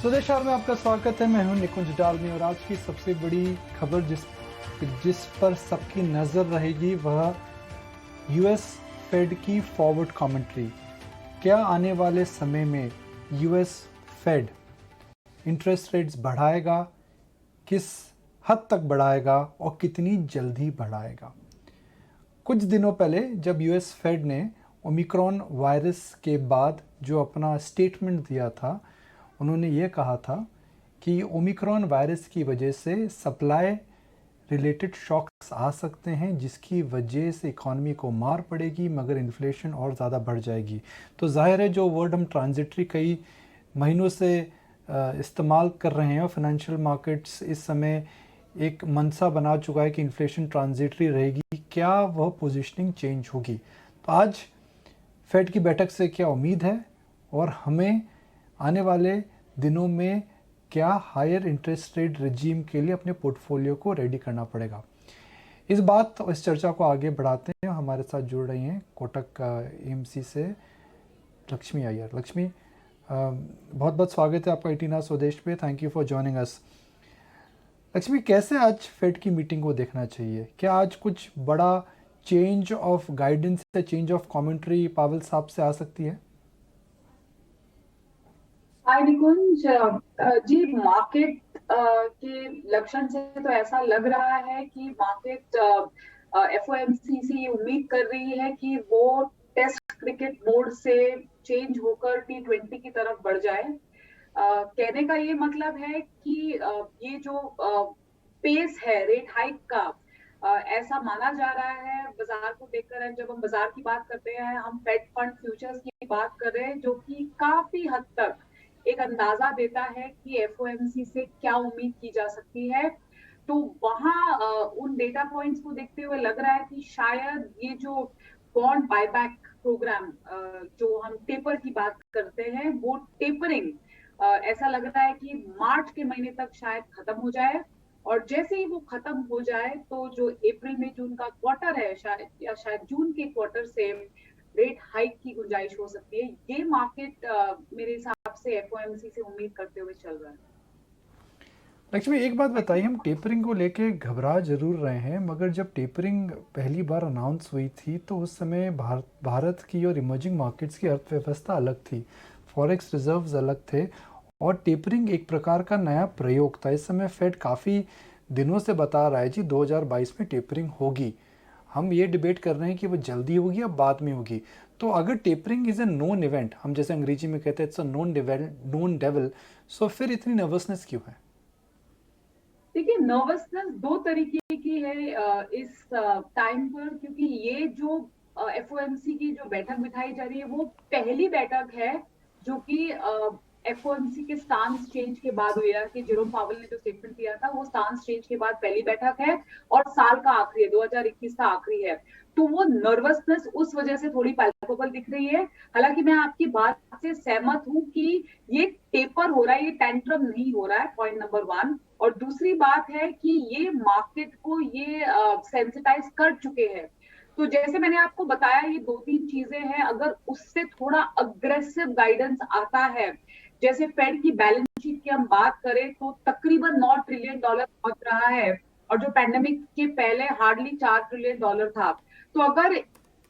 स्वदेश शहर में आपका स्वागत है। मैं हूं निकुंज डालमी और आज की सबसे बड़ी खबर जिस पर सबकी नज़र रहेगी वह यूएस फेड की फॉरवर्ड कमेंट्री। क्या आने वाले समय में यूएस फेड इंटरेस्ट रेट्स बढ़ाएगा, किस हद तक बढ़ाएगा और कितनी जल्दी बढ़ाएगा। कुछ दिनों पहले जब यूएस फेड ने ओमिक्रॉन वायरस के बाद जो अपना स्टेटमेंट दिया था, उन्होंने ये कहा था कि ओमिक्रॉन वायरस की वजह से सप्लाई रिलेटेड शॉक्स आ सकते हैं, जिसकी वजह से इकॉनमी को मार पड़ेगी मगर इन्फ्लेशन और ज़्यादा बढ़ जाएगी। तो जाहिर है जो वर्ड हम ट्रांजिटरी कई महीनों से इस्तेमाल कर रहे हैं और फाइनेंशियल मार्केट्स इस समय एक मनसा बना चुका है कि इन्फ्लेशन ट्रांजिटरी रहेगी, क्या वह पोजीशनिंग चेंज होगी। तो आज फेड की बैठक से क्या उम्मीद है और हमें आने वाले दिनों में क्या हायर इंटरेस्ट रेट रिजीम के लिए अपने पोर्टफोलियो को रेडी करना पड़ेगा। इस बात और इस चर्चा को आगे बढ़ाते हैं। हमारे साथ जुड़ रही हैं कोटक एएमसी से लक्ष्मी अय्यर। लक्ष्मी, बहुत बहुत स्वागत है आपका 18 स्वदेश पे। Thank you for joining us. Lakshmi, कैसे आज फेड की मीटिंग को देखना चाहिए? क्या आज कुछ बड़ा चेंज ऑफ गाइडेंस या चेंज ऑफ कमेंट्री पावेल साहब से आ सकती है? हाय निकुंज जी, मार्केट के लक्षण से तो ऐसा लग रहा है कि मार्केट एफओएमसी से उम्मीद कर रही है कि वो टेस्ट क्रिकेट मोड से चेंज होकर टी20 की तरफ बढ़ जाए। कहने का ये मतलब है कि ये जो पेस है रेट हाइक का, ऐसा माना जा रहा है बाजार को देखकर। जब हम बाजार की बात करते हैं, हम फेड फंड फ्यूचर्स की बात कर रहे हैं, जो कि काफी हद तक एक अंदाजा देता है कि एफओएमसी से क्या उम्मीद की जा सकती है। तो वहां उन डेटा पॉइंट्स को देखते हुए लग रहा है कि शायद ये जो बॉन्ड बायबैक प्रोग्राम, जो हम टेपर की बात करते हैं, वो टेपरिंग ऐसा लग रहा है कि मार्च के महीने तक शायद खत्म हो जाए। और जैसे ही वो खत्म हो जाए तो जो अप्रैल में जून का क्वार्टर है, शायद या शायद जून के क्वार्टर से रेट हाइक की गुंजाइश हो सकती है। ये मार्केट मेरे हिसाब से एफओएमसी से उम्मीद करते हुए चल रहा है। लक्ष्मी, एक बात बताइए, हम टेपरिंग को लेके घबरा जरूर रहे हैं मगर जब टेपरिंग पहली बार अनाउंस हुई थी तो उस समय भारत की और इमर्जिंग मार्केट्स की अर्थव्यवस्था अलग थी, फॉरेक्स रिजर्व्स अलग थे और टेपरिंग एक प्रकार का नया प्रयोग था। इस समय फेड काफ़ी दिनों से बता रहा है जी 2022 में टेपरिंग होगी। हम ये डिबेट कर रहे हैं कि वो जल्दी होगी या बाद में होगी। तो अगर tapering is a known event, हम जैसे अंग्रेजी में कहते हैं इट्स अ नोन डेवल, सो फिर इतनी नर्वसनेस क्यों है? देखिए, नर्वसनेस दो तरीके की है इस टाइम पर, क्योंकि ये जो एफओएमसी की जो बैठक बिठाई जा रही है वो पहली बैठक है जो कि एफओएमसी के स्टांस चेंज के बाद हुई है। कि जेरोम पावेल ने जो स्टेटमेंट दिया था वो स्टांस चेंज के बाद पहली बैठक है और साल का आखिरी है, 2021 का आखिरी है। तो वो नर्वसनेस उस वजह से थोड़ी पैल्पेबल दिख रही है। हालांकि मैं आपकी बात से सहमत हूं कि ये टेपर हो रहा है, ये टेंट्रम नहीं हो रहा है, पॉइंट नंबर 1। और दूसरी बात है कि ये मार्केट को ये सेंसिटाइज कर चुके हैं। तो जैसे मैंने आपको बताया, ये दो तीन चीजें हैं। अगर उससे थोड़ा अग्रेसिव गाइडेंस आता है, जैसे फेड की बैलेंस शीट की हम बात करें तो तकरीबन $9 ट्रिलियन पहुंच रहा है, और जो पैंडेमिक के पहले हार्डली $4 ट्रिलियन था। तो अगर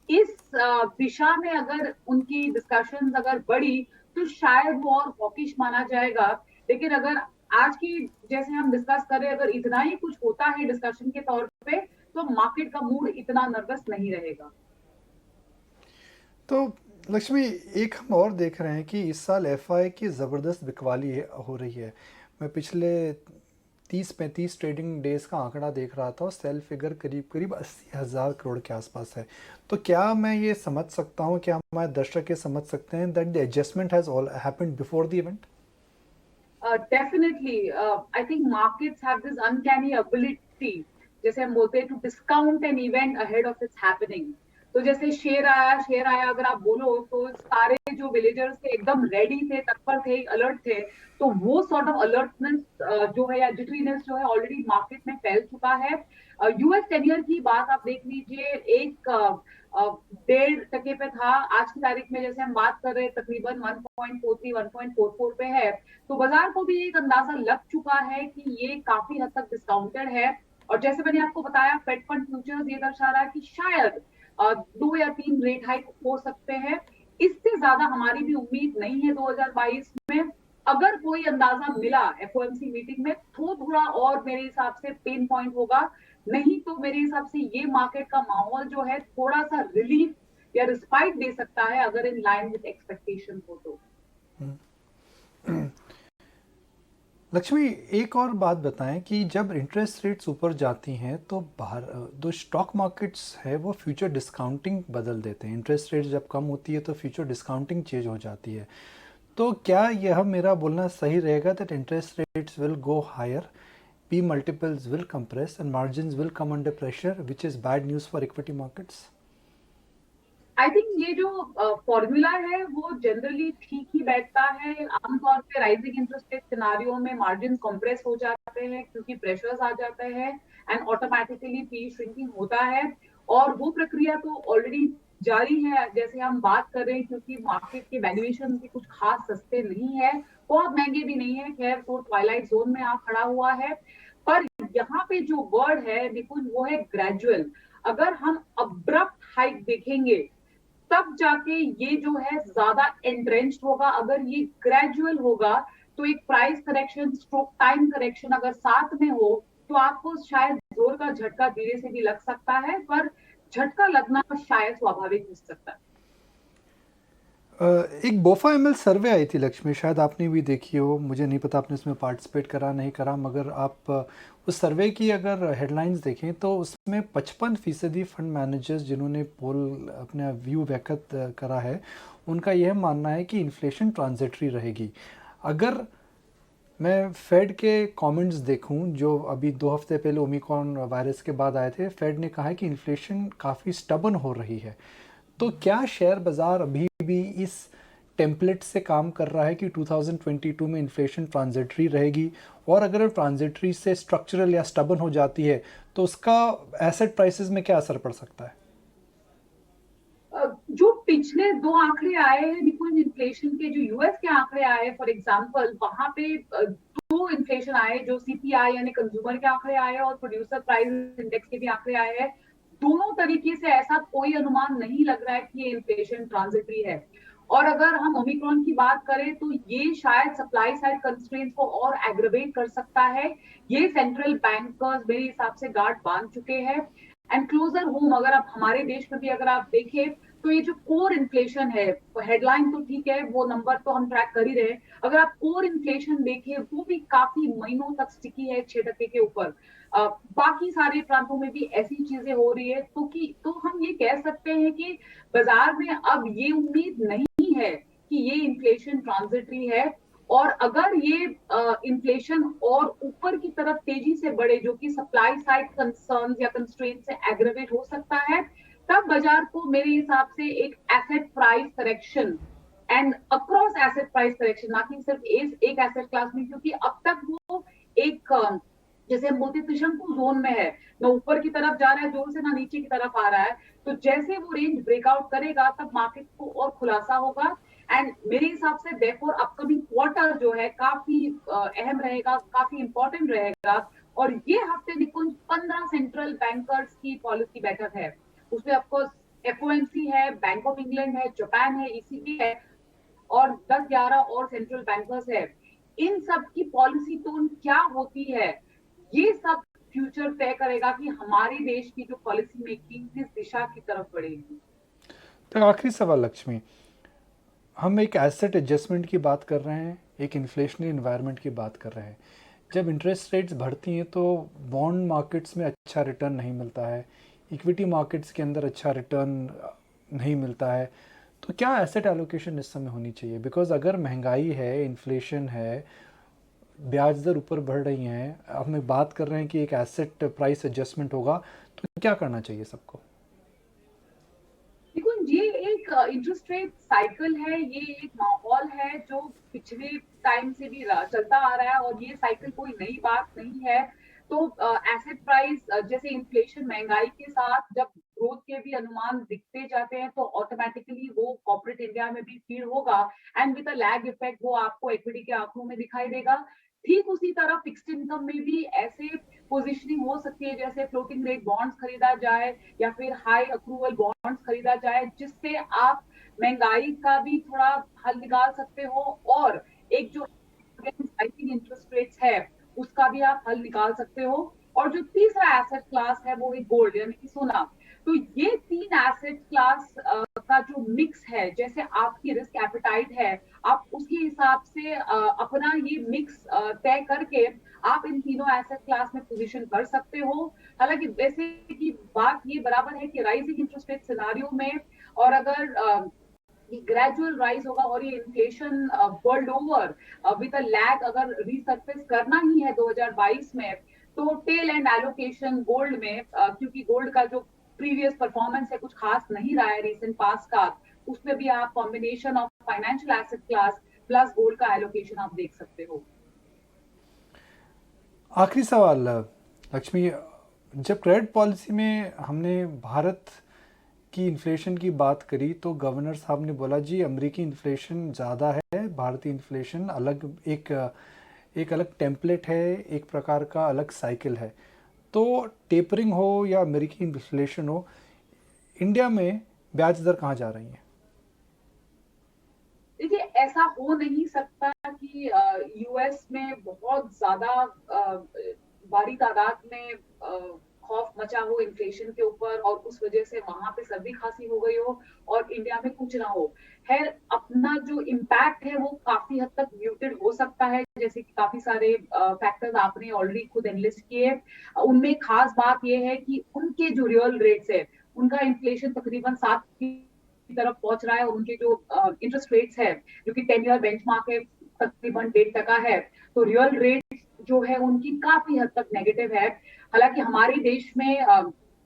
इस दिशा में अगर उनकी डिस्कशंस अगर बढ़ी तो शायद वो और हॉकिश माना जाएगा। लेकिन अगर आज की जैसे हम डिस्कस कर रहे हैं, अगर इतना ही कुछ होता है डिस्कशन के तौर पे, तो मार्केट का मूड इतना नर्वस नहीं रहेगा। तो लक्ष्मी, एक हम और देख रहे हैं कि इस साल एफआई की ज़बरदस्त बिकवाली हो रही है। मैं पिछले 30-35 ट्रेडिंग डेज का आंकड़ा देख रहा था और सेल फिगर करीब करीब 80,000 करोड़ के आसपास है। तो क्या मैं ये समझ सकता हूँ, क्या हमारे दर्शक ये समझ सकते हैं that the adjustment has all happened before the event? Definitely, I think markets have this uncanny ability, जैसे हम बोलते हैं, to discount an event ahead of its happening। तो जैसे शेयर आया, अगर आप बोलो तो सारे जो विलेजर्स थे एकदम रेडी थे, तत्पर थे, अलर्ट थे, तो वो सॉर्ट ऑफ अलर्टनेस जो है या जिटरीनेस जो है ऑलरेडी मार्केट में फैल चुका है। यूएस 10 ईयर की बात आप देख लीजिए, एक 1.5% पे था, आज की तारीख में जैसे हम बात कर रहे हैं तकरीबन 1.43 1.44 पे है। तो बाजार को भी एक अंदाजा लग चुका है कि ये काफी हद तक डिस्काउंटेड है। और जैसे मैंने आपको बताया, फेड फंड फ्यूचर्स ये दर्शा रहा है कि शायद 2 या 3 रेट हाइक हो सकते हैं। इससे ज्यादा हमारी भी उम्मीद नहीं है 2022 में। अगर कोई अंदाजा मिला एफओएमसी मीटिंग में तो थोड़ा और मेरे हिसाब से पेन पॉइंट होगा, नहीं तो मेरे हिसाब से ये मार्केट का माहौल जो है थोड़ा सा रिलीफ या रिस्पाइट दे सकता है अगर इन लाइन विद एक्सपेक्टेशन हो तो। लक्ष्मी, एक और बात बताएं कि जब इंटरेस्ट रेट्स ऊपर जाती हैं तो बाहर जो स्टॉक मार्केट्स है वो फ्यूचर डिस्काउंटिंग बदल देते हैं। इंटरेस्ट रेट जब कम होती है तो फ्यूचर डिस्काउंटिंग चेंज हो जाती है। तो क्या यह मेरा बोलना सही रहेगा that interest rates will go higher, P multiples will compress and margins will come under pressure, which is bad news for equity markets? I think ये जो फॉर्मूला है वो जनरली ठीक ही बैठता है। आमतौर पे राइजिंग इंटरेस्ट रेट सिनारियो में मार्जिन कंप्रेस हो जाते हैं क्योंकि प्रेशर्स आ जाते हैं एंड ऑटोमेटिकली पी श्रिंकिंग होता है। और वो प्रक्रिया तो ऑलरेडी जारी है जैसे हम बात कर रहे हैं, क्योंकि मार्केट के वैल्यूएशन भी कुछ खास सस्ते नहीं है, बहुत महंगे भी नहीं है। खैर तो ट्वाइलाइट जोन में आ खड़ा हुआ है। पर यहाँ पे जो वर्ड है निकुंज वो है ग्रेजुअल। अगर हम अब्रप्ट हाइक देखेंगे तब जाके ये जो है ज्यादा एंट्रेंच्ड होगा। अगर ये ग्रेजुअल होगा तो एक price correction stroke time correction अगर साथ में हो तो आपको शायद जोर का झटका धीरे से भी लग सकता है, पर झटका लगना शायद स्वाभाविक हो सकता है। एक बोफा एमएल सर्वे आई थी लक्ष्मी, शायद आपने भी देखी हो, मुझे नहीं पता आपने उसमें पार्टिसिपेट करा नहीं करा, मगर आप उस सर्वे की अगर हेडलाइंस देखें तो उसमें 55% फंड मैनेजर्स जिन्होंने पोल अपना व्यू व्यक्त करा है उनका यह मानना है कि इन्फ्लेशन ट्रांजिटरी रहेगी। अगर मैं फेड के कमेंट्स देखूं जो अभी 2 हफ्ते पहले ओमिक्रॉन वायरस के बाद आए थे, फेड ने कहा है कि इन्फ्लेशन काफ़ी स्टबन हो रही है। तो क्या शेयर बाज़ार अभी भी इस टेम्पलेट से काम कर रहा है कि 2022 में इन्फ्लेशन ट्रांजिटरी रहेगी, और अगर ट्रांजिटरी से स्ट्रक्चरल या स्टबन हो जाती है तो उसका एसेट प्राइसेस में क्या असर पड़ सकता है? जो पिछले 2 आंकड़े आए हैं निकुंज इन्फ्लेशन के, जो यूएस के आंकड़े आए फॉर एग्जांपल, वहां पे 2 इन्फ्लेशन आए, जो सीपीआई यानी कंज्यूमर के आंकड़े आए और प्रोड्यूसर प्राइस इंडेक्स के भी आंकड़े आए हैं। दोनों तरीके से ऐसा कोई अनुमान नहीं लग रहा है कि ये इन्फ्लेशन ट्रांजिटरी है। और अगर हम ओमिक्रॉन की बात करें तो ये शायद सप्लाई साइड कंस्ट्रेंट्स को और एग्रवेट कर सकता है। ये सेंट्रल बैंकर्स मेरे हिसाब से गार्ड बांध चुके हैं। एंड क्लोजर होम अगर आप हमारे देश में भी अगर आप देखें तो ये जो कोर इन्फ्लेशन है, हेडलाइन तो ठीक है, वो नंबर तो हम ट्रैक कर ही रहे हैं, अगर आप कोर इन्फ्लेशन देखें वो भी काफी महीनों तक स्टिकी है 6% के ऊपर। बाकी सारे प्रांतों में भी ऐसी चीजें हो रही है, तो हम ये कह सकते हैं कि बाजार में अब ये उम्मीद नहीं है कि ये इन्फ्लेशन ट्रांजिटरी है। और अगर ये इन्फ्लेशन और ऊपर की तरफ तेजी से बढ़े, जो कि सप्लाई साइड कंसर्न्स या कंस्ट्रेंट से एग्रेवेट हो सकता है, तब बाजार को मेरे हिसाब से एक asset price correction and across asset price correction, ना कि सिर्फ एक एसेट क्लास में, क्योंकि अब तक वो एक जैसे हम बोलते त्रिशंकु जोन में है, ना ऊपर की तरफ जा रहा है जोर से ना नीचे की तरफ आ रहा है। तो जैसे वो रेंज ब्रेकआउट करेगा तब मार्केट को और खुलासा होगा। एंड मेरे हिसाब से देखो अपकमिंग क्वार्टर जो है काफी अहम रहेगा, काफी इंपॉर्टेंट रहेगा। और ये हफ्ते निकुंज 15 सेंट्रल बैंकर्स की पॉलिसी बैठक है, उसमें ऑफकोर्स एफओएमसी है, बैंक ऑफ इंग्लैंड है, जापान है, ईसीबी है और 10-11 और सेंट्रल बैंकर्स है। इन सब की पॉलिसी टोन क्या होती है, ये सब फ्यूचर तय करेगा कि हमारे देश की जो पॉलिसी मेकिंग किस दिशा की तरफ बढ़ेगी। तो आखिरी सवाल लक्ष्मी, हम एक एसेट एडजस्टमेंट की बात कर रहे हैं, एक इन्फ्लेशनरी इन्वायरमेंट की बात कर रहे हैं। जब इंटरेस्ट रेट्स बढ़ती हैं तो बॉन्ड मार्केट्स में अच्छा रिटर्न नहीं मिलता है, इक्विटी मार्केट्स के अंदर अच्छा रिटर्न नहीं मिलता है। तो क्या एसेट एलोकेशन इस समय होनी चाहिए? बिकॉज अगर महंगाई है, इन्फ्लेशन है, ब्याज दर ऊपर बढ़ रही हैं, हम बात कर रहे हैं कि एक एसेट प्राइस एडजस्टमेंट होगा, तो क्या करना चाहिए सबको? देखो ये एक एक इंटरेस्ट रेट साइकिल है, ये एक माहौल है जो पिछले टाइम से भी चलता आ रहा है और ये साइकिल कोई नई बात नहीं है। तो एसेट प्राइस जैसे इन्फ्लेशन, महंगाई के साथ जब ग्रोथ के भी अनुमान दिखते जाते हैं तो ऑटोमेटिकली वो कॉर्पोरेट इंडिया में भी फील होगा and with a lag effect वो आपको इक्विटी के आंकड़ों में दिखाई देगा। ठीक उसी तरह फिक्स्ड इनकम में भी ऐसे पोजीशनिंग हो सकती है जैसे फ्लोटिंग रेट बॉन्ड्स खरीदा जाए या फिर हाई अक्रूवल बॉन्ड्स खरीदा जाए, जिससे आप महंगाई का भी थोड़ा हल निकाल सकते हो और एक जो इंटरेस्ट रेट्स है उसका भी आप हल निकाल सकते हो। और जो तीसरा एसेट क्लास है वो है गोल्ड यानी कि सोना। तो ये तीन एसेट क्लास का जो मिक्स है, जैसे आपकी रिस्क एपेटाइट है, आप उसके हिसाब से अपना ये मिक्स तय करके आप इन तीनों एसेट क्लास में पोजीशन कर सकते हो। हालांकि वैसे की बात ये बराबर है कि राइजिंग इंटरेस्ट रेट सिनारियो में और अगर ग्रेजुअल राइज होगा और ये inflation world over with a lag अगर रीसर्फेस करना ही है 2022 में, तो टेल एंड एलोकेशन गोल्ड में क्योंकि गोल्ड का जो प्रीवियस परफॉर्मेंस है कुछ खास नहीं रहा है रिसेंट पास का, उसमें भी आप combination of financial asset class plus gold का एलोकेशन आप देख सकते हो। आखिरी सवाल लक्ष्मी, जब क्रेडिट पॉलिसी में हमने भारत की इन्फ्लेशन की बात करी तो गवर्नर साहब ने बोला जी अमेरिकी इन्फ्लेशन ज़्यादा है, भारतीय इन्फ्लेशन अलग, एक अलग टेम्पलेट है, एक प्रकार का अलग साइकिल है। तो टेपरिंग हो या अमेरिकी इन्फ्लेशन हो, इंडिया में ब्याज दर कहाँ जा रही है? देखिए ऐसा हो नहीं सकता कि यूएस में बहुत ज्यादा बड़ी तादाद में खौफ मचा हो इन्फ्लेशन के ऊपर और उस वजह से वहां पे सर्दी खांसी हो गई हो और इंडिया में कुछ ना हो। है अपना जो इम्पैक्ट है वो काफी हद तक म्यूटेड हो सकता है, जैसे कि काफी सारे फैक्टर्स आपने ऑलरेडी खुद एनालिस्ट किए। उनमें खास बात यह है कि उनके जो रियल रेट्स है उनका इन्फ्लेशन तकरीबन 7 की तरफ पहुंच रहा है और उनके जो इंटरेस्ट रेट्स है जो कि 10 ईयर बेंचमार्क है तकरीबन 1.5% है, तो रियल रेट जो है उनकी काफी हद तक नेगेटिव है। हालांकि हमारे देश में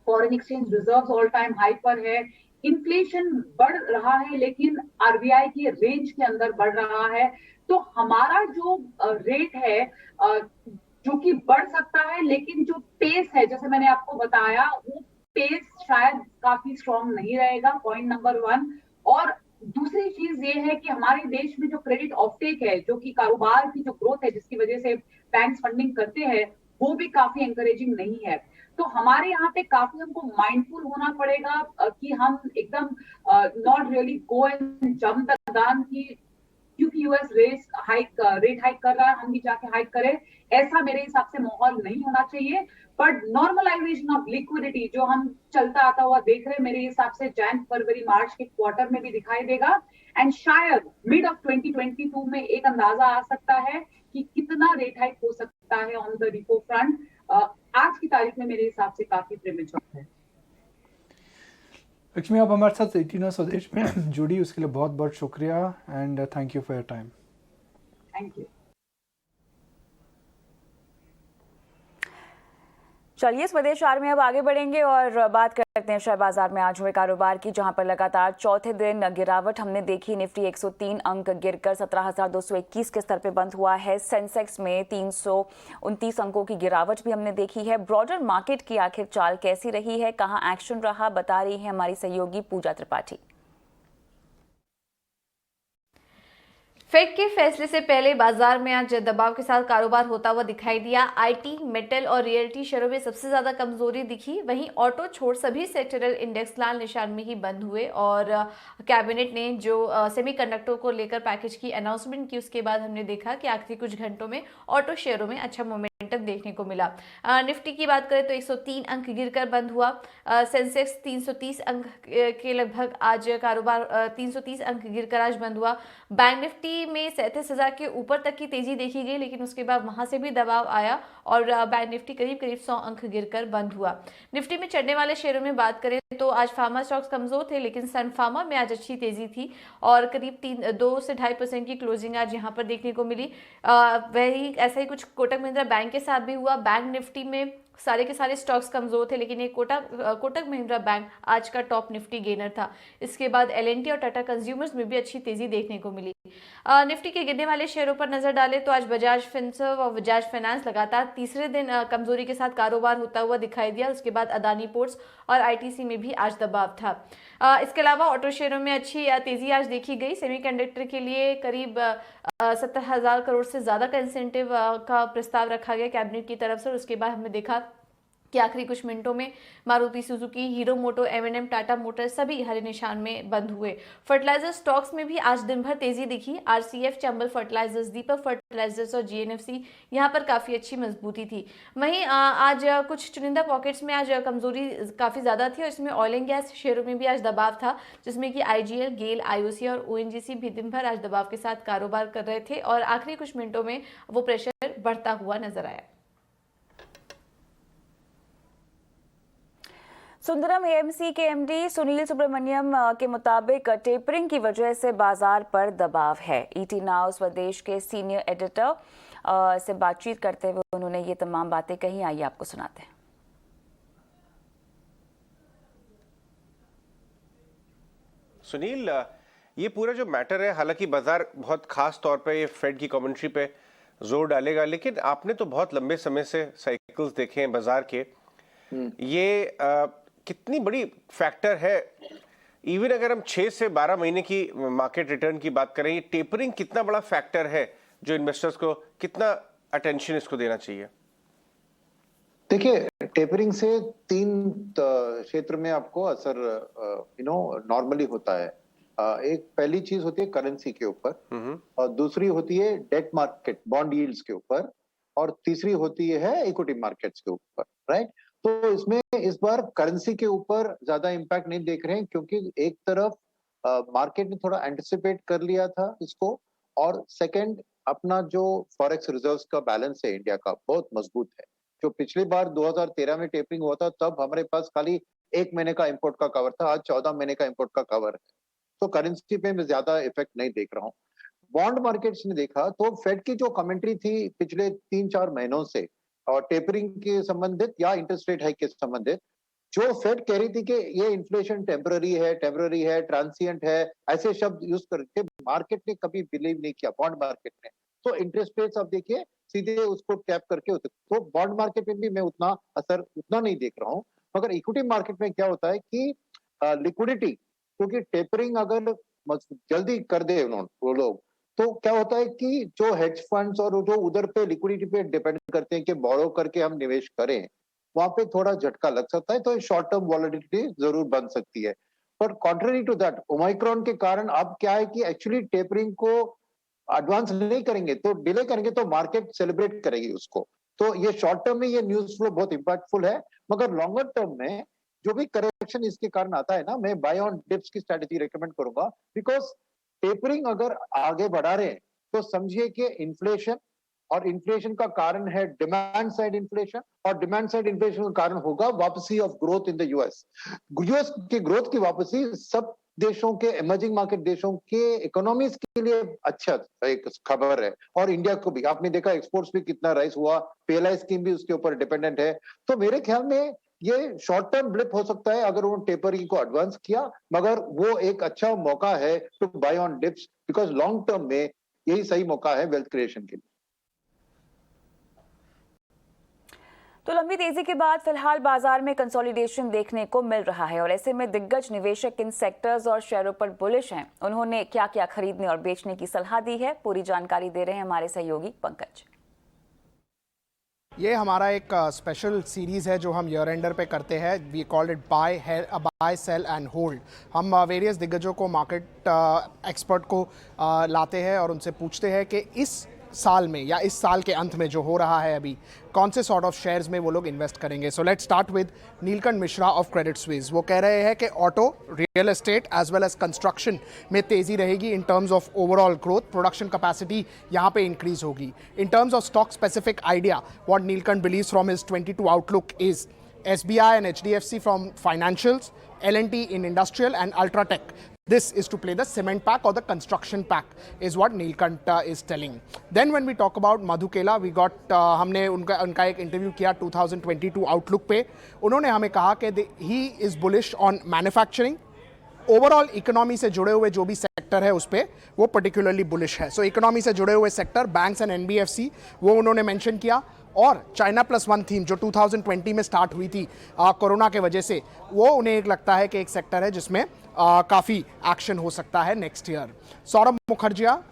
foreign exchange reserves all time high पर है, इन्फ्लेशन बढ़ रहा है लेकिन आरबीआई की रेंज के अंदर बढ़ रहा है। तो हमारा जो रेट है जो कि बढ़ सकता है लेकिन जो पेस है जैसे मैंने आपको बताया वो पेस शायद काफी स्ट्रॉन्ग नहीं रहेगा, पॉइंट नंबर 1। और दूसरी चीज ये है कि हमारे देश में जो क्रेडिट ऑफटेक है जो कि कारोबार की जो ग्रोथ है जिसकी वजह से बैंक फंडिंग करते हैं वो भी काफी एनकरेजिंग नहीं है। तो हमारे यहाँ पे काफी हमको माइंडफुल होना पड़ेगा कि हम एकदम not really go and jump the gun की क्योंकि यूएस रेट हाइक कर रहा है हम भी जाके हाइक करें, ऐसा मेरे हिसाब से माहौल नहीं होना चाहिए। बट नॉर्मलाइजेशन ऑफ लिक्विडिटी जो हम चलता आता हुआ देख रहे हैं मेरे हिसाब से जैन फरवरी मार्च के क्वार्टर में भी दिखाई देगा एंड शायद मिड ऑफ 2022 में एक अंदाजा आ सकता है कि कितना रेट हाइक हो सकता है ऑन द रिपो फ्रंट। आज की तारीख में मेरे हिसाब से काफी प्रीमेच्योर है। लक्ष्मी, आप हमारे साथ 18 स्वदेश में जुड़ी उसके लिए बहुत बहुत शुक्रिया and thank you for your time. Thank you. चलिए स्वदेश आर में अब आगे बढ़ेंगे और बात करते हैं शेयर बाजार में आज हुए कारोबार की, जहां पर लगातार चौथे दिन गिरावट हमने देखी। निफ्टी 103 अंक गिरकर 17,221 के स्तर पे बंद हुआ है। सेंसेक्स में 329 अंकों की गिरावट भी हमने देखी है। ब्रॉडर मार्केट की आखिर चाल कैसी रही है, कहां एक्शन रहा, बता रही है हमारी सहयोगी पूजा त्रिपाठी। फेड के फैसले से पहले बाजार में आज दबाव के साथ कारोबार होता हुआ दिखाई दिया। आईटी, मेटल और रियल्टी शेयरों में सबसे ज्यादा कमजोरी दिखी। वहीं ऑटो छोड़ सभी सेक्टरल इंडेक्स लाल निशान में ही बंद हुए और कैबिनेट ने जो सेमीकंडक्टर को लेकर पैकेज की अनाउंसमेंट की उसके बाद हमने देखा कि आखिरी कुछ घंटों में ऑटो शेयरों में अच्छा मोमेंटम देखने को मिला। निफ्टी की बात करें तो 103 अंक गिरकर बंद हुआ। सेंसेक्स 330 अंक के लगभग आज कारोबार 330 अंक गिरकर आज बंद हुआ। बैंक निफ्टी में 37,000 के ऊपर तक की तेजी देखी गई लेकिन उसके बाद वहां से भी दबाव आया और बैंक निफ्टी करीब 100 अंक गिरकर बंद हुआ। निफ्टी में चढ़ने वाले शेयरों में बात करें तो आज फार्मा स्टॉक्स कमजोर थे लेकिन सन फार्मा में आज अच्छी तेजी थी और करीब 2 से 2.5% की क्लोजिंग आज यहां पर देखने को मिली। वही ऐसा ही कुछ कोटक महिंद्रा बैंक के साथ भी हुआ। बैंक निफ्टी में सारे के सारे स्टॉक्स कमजोर थे, लेकिन ये कोटक महिंद्रा बैंक आज का टॉप निफ्टी गेनर था। इसके बाद एल&टी और टाटा कंज्यूमर्स में भी अच्छी तेजी देखने को मिली। निफ्टी के गिरने वाले शेयरों पर नजर डालें तो आज बजाज फिनसर्व और बजाज फाइनेंस लगातार तीसरे दिन कमजोरी के साथ कारोबार होता हुआ दिखाई दिया। उसके बाद अदानी पोर्ट्स और आईटीसी में भी आज दबाव था। इसके अलावा ऑटो शेयरों में अच्छी तेजी आज देखी गई। सेमीकंडक्टर के लिए करीब 70,000 करोड़ से ज्यादा का इंसेंटिव का प्रस्ताव रखा गया कैबिनेट की तरफ से। उसके बाद हमने देखा कि आखिरी कुछ मिनटों में मारुति सुजुकी, हीरो मोटो, M&M, टाटा मोटर्स सभी हरे निशान में बंद हुए। फर्टिलाइजर स्टॉक्स में भी आज दिन भर तेजी दिखी। RCF, चंबल फर्टिलाइजर्स, दीपक फर्टिलाइजर्स और GNFC यहाँ पर काफी अच्छी मजबूती थी। वहीं आज कुछ चुनिंदा पॉकेट्स में आज कमजोरी काफी ज्यादा थी और इसमें ऑयल एंड गैस शेयरों में भी आज दबाव था, जिसमें कि IGL, गेल, IOC और ONGC भी दिन भर आज दबाव के साथ कारोबार कर रहे थे और आखिरी कुछ मिनटों में वो प्रेशर बढ़ता हुआ नजर आया। सुंदरम AMC के MD सुनील सुब्रमण्यम के मुताबिक टेपरिंग की वजह से बाजार पर दबाव है। ET नाउ स्वदेश के सीनियर एडिटर से बातचीत करते हुए उन्होंने ये तमाम बातें कही। आइए आपको सुनाते हैं। सुनील, ये पूरा जो मैटर है, हालांकि बाजार बहुत खास तौर पे ये फेड की कमेंट्री पे जोर डालेगा, लेकिन आपने तो बहुत लंबे समय से साइकिल्स देखे हैं बाजार के। ये कितनी बड़ी फैक्टर है, इवन अगर हम 6 से 12 महीने की मार्केट रिटर्न की बात करें, ये टेपरिंग कितना बड़ा फैक्टर है जो इन्वेस्टर्स को कितना अटेंशन इसको देना चाहिए? देखिए, टेपरिंग से 3 क्षेत्र में आपको असर नॉर्मली होता है। एक पहली चीज होती है करेंसी के ऊपर, और दूसरी होती है डेट मार्केट, बॉन्ड यील्ड्स के ऊपर, और तीसरी होती है इक्विटी मार्केट्स के ऊपर, राइट। तो इसमें इस बार करेंसी के ऊपर ज्यादा इम्पैक्ट नहीं देख रहे हैं, क्योंकि एक तरफ मार्केट ने थोड़ा एंटिसिपेट कर लिया था इसको, और सेकंड अपना जो फॉरेक्स रिजर्व्स का बैलेंस है इंडिया का बहुत मजबूत है। जो पिछली बार 2013 में टेपरिंग हुआ था तब हमारे पास खाली 1 महीने का इंपोर्ट का कवर था, आज 14 महीने का इंपोर्ट का कवर है। तो करेंसी पे मैं ज्यादा इफेक्ट नहीं देख रहा हूँ। बॉन्ड मार्केट्स ने देखा तो फेड की जो कमेंट्री थी पिछले 3-4 महीनों से, और टेपरिंग के संबंधित या इंटरेस्ट रेट हाइक के संबंधित, जो फेड कह रही थी कि ये इन्फ्लेशन टेम्पररी है, ट्रांसिएंट है, ऐसे शब्द यूज करके मार्केट ने कभी बिलीव नहीं किया, बॉन्ड मार्केट ने। तो इंटरेस्ट रेट्स आप देखिए सीधे उसको कैप करके होते, तो बॉन्ड मार्केट में भी मैं उतना नहीं देख रहा हूँ। मगर इक्विटी मार्केट में क्या होता है कि लिक्विडिटी, क्योंकि टेपरिंग अगर जल्दी कर दे वो लोग, तो क्या होता है कि जो हेज फंड्स और जो उधर पे लिक्विडिटी पे डिपेंड करते हैं कि बोरो करके हम निवेश करें, वहां पे थोड़ा झटका लग सकता है, तो शॉर्ट टर्म वॉलेटिलिटी जरूर बन सकती है। पर कॉन्ट्ररी टू दैट, ओमाइक्रॉन के कारण अब क्या है कि एक्चुअली टेपरिंग को एडवांस नहीं करेंगे तो डिले करेंगे तो मार्केट सेलिब्रेट करेगी उसको। तो ये शॉर्ट टर्म में ये न्यूज फ्लो बहुत इंपैक्टफुल है, मगर लॉन्गर टर्म में जो भी करेक्शन इसके कारण आता है ना, मैं बाय ऑन डिप्स की स्ट्रेटेजी रेकमेंड करूंगा। बिकॉज टेपरिंग अगर आगे बढ़ा रहे हैं तो समझिए कि इन्फ्लेशन, और इन्फ्लेशन का कारण है डिमांड साइड इन्फ्लेशन, और डिमांड साइड इन्फ्लेशन का कारण होगा वापसी of growth in the US की ग्रोथ की वापसी सब देशों के, इमर्जिंग मार्केट देशों के इकोनॉमीज के लिए अच्छा एक खबर है। और इंडिया को भी आपने देखा एक्सपोर्ट्स भी कितना राइज हुआ, PLI स्कीम भी उसके ऊपर डिपेंडेंट है। तो मेरे ख्याल में ये शॉर्ट टर्म ब्लिप हो सकता है अगर उन्होंने टेपरिंग को एडवांस किया, मगर वो एक अच्छा मौका है to buy on dips, because long term में यही सही मौका है वेल्थ क्रिएशन के लिए। तो लंबी तेजी के बाद फिलहाल बाजार में कंसोलिडेशन देखने को मिल रहा है और ऐसे में दिग्गज निवेशक इन सेक्टर्स और शेयरों पर बुलिश हैं। उन्होंने क्या क्या खरीदने और बेचने की सलाह दी है, पूरी जानकारी दे रहे हैं हमारे सहयोगी पंकज। ये हमारा एक स्पेशल सीरीज़ है जो हम ईयर एंडर पे करते हैं। We called it buy sell and hold. हम वेरियस दिग्गजों को, मार्केट एक्सपर्ट को लाते हैं और उनसे पूछते हैं कि इस साल में या इस साल के अंत में जो हो रहा है अभी, कौन से सॉर्ट ऑफ शेयर्स में वो लोग इन्वेस्ट करेंगे। So let's start with Neelkanth Mishra of Credit Suisse. वो कह रहे हैं कि auto, real estate as well as construction में तेज़ी रहेगी in terms of overall growth, production capacity यहाँ पे इंक्रीज होगी। In terms of stock specific idea, what Neelkanth believes from his 22 outlook is SBI and HDFC from financials, L&T in industrial and Ultratech this is to play the cement pack or the construction pack is what Neelkant is telling. Then when we talk about Madhukela, we got हमने उनका एक interview किया 2022 outlook पे. उन्होंने हमें कहा कि he is bullish on manufacturing. Overall economy से जुड़े हुए जो भी सेक्टर है उस पर वो पर्टिकुलरली बुलिश है. सो इकोनॉमी से जुड़े हुए सेक्टर, बैंक्स एंड एनबीएफसी, वो उन्होंने मेंशन किया. और चाइना +1 थीम जो 2020 में स्टार्ट हुई थी कोरोना के वजह से, वो उन्हें एक लगता है कि एक सेक्टर है जिसमें काफ़ी एक्शन हो सकता है नेक्स्ट ईयर. सौरभ मुखर्जिया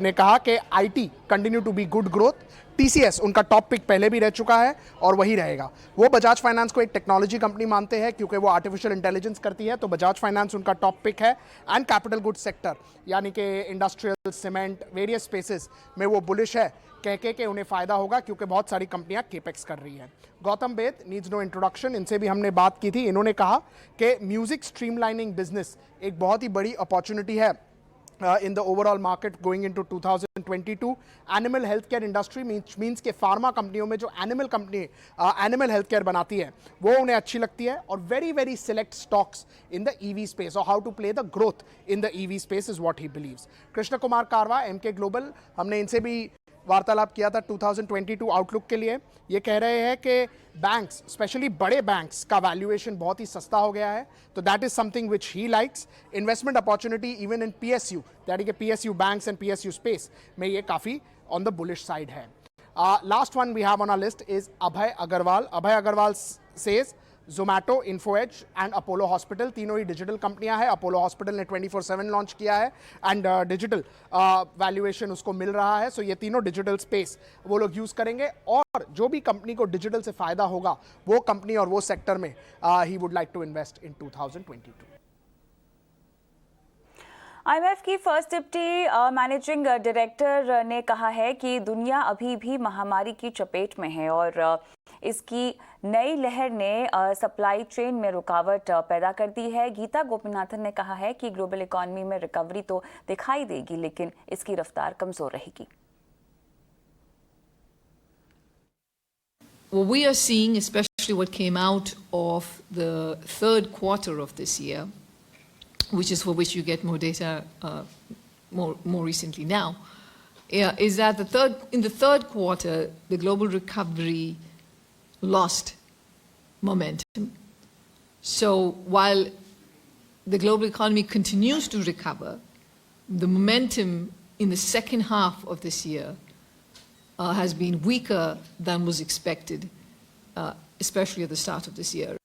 ने कहा कि IT continue to be good growth. TCS उनका टॉप पिक पहले भी रह चुका है और वही रहेगा. वो बजाज फाइनेंस को एक टेक्नोलॉजी कंपनी मानते हैं क्योंकि वो आर्टिफिशियल इंटेलिजेंस करती है, तो बजाज फाइनेंस उनका टॉप पिक है. एंड कैपिटल गुड्स सेक्टर यानी कि इंडस्ट्रियल, सीमेंट, वेरियस स्पेसेस में वो बुलिश है, कह के उन्हें फ़ायदा होगा क्योंकि बहुत सारी कंपनियां केपेक्स कर रही हैं. गौतम बेद नीड्स नो इंट्रोडक्शन, इनसे भी हमने बात की थी. इन्होंने कहा कि म्यूजिक स्ट्रीमलाइनिंग बिजनेस एक बहुत ही बड़ी अपॉर्चुनिटी है in the overall market going into 2022. Animal healthcare industry means कि फार्मा कंपनियों में जो एनिमल हेल्थ केयर बनाती है वो उन्हें अच्छी लगती है. और very select stocks in the EV space or how to play the growth in the EV space is what he believes. Krishna Kumar कारवा, MK ग्लोबल, हमने इनसे भी वार्तालाप किया था 2022 आउटलुक के लिए. ये कह रहे हैं कि बैंक्स, स्पेशली बड़े बैंक्स का वैल्यूएशन बहुत ही सस्ता हो गया है, तो that is something which he likes. Investment opportunity even in PSU, यानी कि PSU banks and PSU space में ये काफ़ी ऑन द बुलिश साइड है. Last one we have on our list is Abhay Agarwal. Abhay Agarwal says Zomato, InfoEdge and Apollo hospital, तीनों ही digital कंपनियां हैं. अपोलो हॉस्पिटल ने 24/7 लॉन्च किया है एंड डिजिटल वैल्यूएशन उसको मिल रहा है. सो ये तीनों डिजिटल स्पेस वो लोग यूज़ करेंगे और जो भी कंपनी को डिजिटल से फ़ायदा होगा वो कंपनी और वो सेक्टर में ही would like to invest in 2022. IMF की फर्स्ट डिप्टी मैनेजिंग डायरेक्टर ने कहा है कि दुनिया अभी भी महामारी की चपेट में है और इसकी नई लहर ने सप्लाई चेन में रुकावट पैदा कर दी है. गीता गोपीनाथन ने कहा है कि ग्लोबल इकोनॉमी में रिकवरी तो दिखाई देगी लेकिन इसकी रफ्तार कमजोर रहेगी. What we are seeing, especially what came out of the third quarter of this year, which is for which you get more data more recently now, is that in the third quarter, the global recovery lost momentum. So while the global economy continues to recover, the momentum in the second half of this year has been weaker than was expected, especially at the start of this year.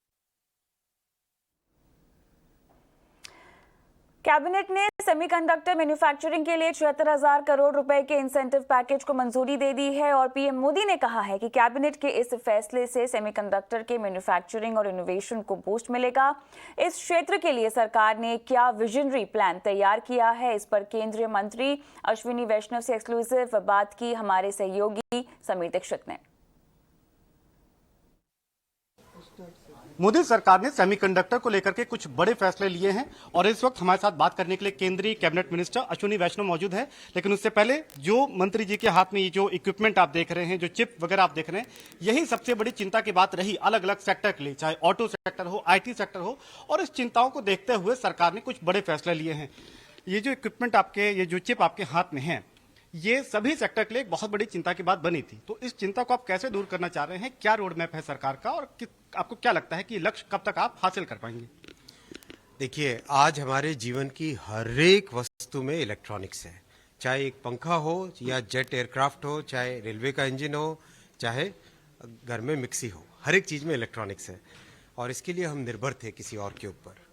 Cabinet ने semiconductor manufacturing के लिए 76,000 करोड़ रुपए के incentive package को मंजूरी दे दी है और PM Modi ने कहा है कि कैबिनेट के इस फैसले से सेमीकंडक्टर के मैन्युफैक्चरिंग और इनोवेशन को बूस्ट मिलेगा. इस क्षेत्र के लिए सरकार ने क्या विजनरी प्लान तैयार किया है, इस पर केंद्रीय मंत्री अश्विनी वैष्णव से एक्सक्लूसिव बात की हमारे सहयोगी समीर दीक्षित ने. मोदी सरकार ने सेमीकंडक्टर को लेकर के कुछ बड़े फैसले लिए हैं और इस वक्त हमारे साथ बात करने के लिए केंद्रीय कैबिनेट मिनिस्टर अश्विनी वैष्णव मौजूद है. लेकिन उससे पहले जो मंत्री जी के हाथ में ये जो इक्विपमेंट आप देख रहे हैं, जो चिप वगैरह आप देख रहे हैं, यही सबसे बड़ी चिंता की बात रही अलग अलग सेक्टर के लिए, चाहे ऑटो सेक्टर हो, IT सेक्टर हो. और इस चिंताओं को देखते हुए सरकार ने कुछ बड़े फैसले लिए हैं. ये जो इक्विपमेंट आपके, ये जो चिप आपके हाथ में है, ये सभी सेक्टर के लिए एक बहुत बड़ी चिंता की बात बनी थी. तो इस चिंता को आप कैसे दूर करना चाह रहे हैं, क्या रोड मैप है सरकार का और आपको क्या लगता है कि लक्ष्य कब तक आप हासिल कर पाएंगे? देखिए, आज हमारे जीवन की हर एक वस्तु में इलेक्ट्रॉनिक्स है. चाहे एक पंखा हो या जेट एयरक्राफ्ट हो, चाहे रेलवे का इंजन हो, चाहे घर में मिक्सी हो, हर एक चीज में इलेक्ट्रॉनिक्स है. और इसके लिए हम निर्भर थे किसी और के ऊपर.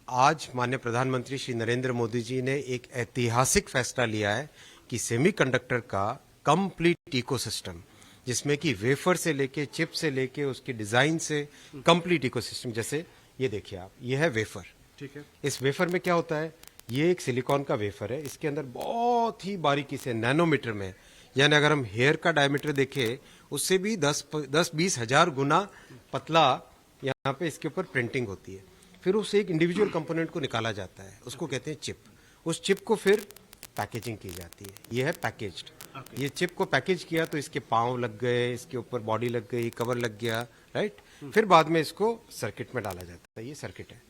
आज माननीय प्रधानमंत्री श्री नरेंद्र मोदी जी ने एक ऐतिहासिक फैसला लिया है कि सेमीकंडक्टर का कंप्लीट इकोसिस्टम, जिसमें कि वेफर से लेके, चिप से लेके, उसकी डिजाइन से कंप्लीट इकोसिस्टम. जैसे ये देखिए आप, ये है वेफर. ठीक है. इस वेफर में क्या होता है, ये एक सिलिकॉन का वेफर है. इसके अंदर बहुत ही बारीकी से नैनोमीटर में, यानी अगर हम हेयर का डायमीटर देखें उससे भी 10-20 हजार गुना पतला यहाँ पे इसके ऊपर प्रिंटिंग होती है. फिर उस एक इंडिविजुअल कंपोनेंट को निकाला जाता है, उसको कहते हैं चिप. उस चिप को फिर पैकेजिंग की जाती है. ये है पैकेज्ड. ये चिप को पैकेज किया तो इसके पाँव लग गए, इसके ऊपर बॉडी लग गई, कवर लग गया, राइट. फिर बाद में इसको सर्किट में डाला जाता है. ये सर्किट है.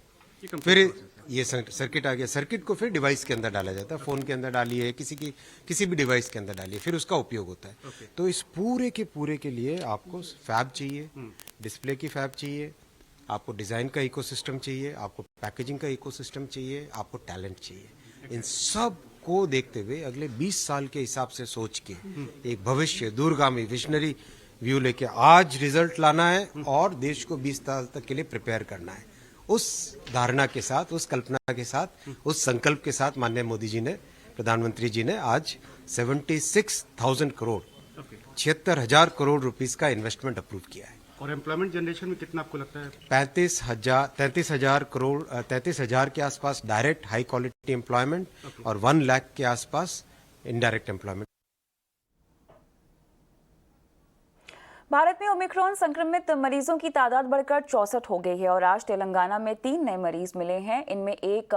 फिर ये सर्किट आ गया, सर्किट को फिर डिवाइस के अंदर डाला जाता है, फोन के अंदर डालिए, किसी भी डिवाइस के अंदर डालिए, फिर उसका उपयोग होता है। तो इस पूरे के लिए आपको फैब चाहिए, डिस्प्ले की फैब चाहिए, आपको डिजाइन का इकोसिस्टम चाहिए, आपको पैकेजिंग का इकोसिस्टम चाहिए, आपको टैलेंट चाहिए। इन सब को देखते हुए अगले 20 साल के हिसाब से सोच के एक भविष्य दूरगामी विजनरी व्यू लेके आज रिजल्ट लाना है और देश को 20 साल तक के लिए प्रिपेयर करना है। उस धारणा के साथ, उस कल्पना के साथ, उस संकल्प के साथ माननीय मोदी जी ने, प्रधानमंत्री जी ने आज 76,000 करोड़ 76,000 करोड़ रुपीस का इन्वेस्टमेंट अप्रूव किया है। और एम्प्लॉयमेंट जनरेशन में कितना आपको लगता है? 33,000 करोड़ 33,000 के आसपास डायरेक्ट हाई क्वालिटी एम्प्लॉयमेंट और 1 लाख के आसपास इनडायरेक्ट एम्प्लॉयमेंट। भारत में ओमिक्रॉन संक्रमित मरीजों की तादाद बढ़कर 64 हो गई है और आज तेलंगाना में 3 नए मरीज मिले हैं। इनमें एक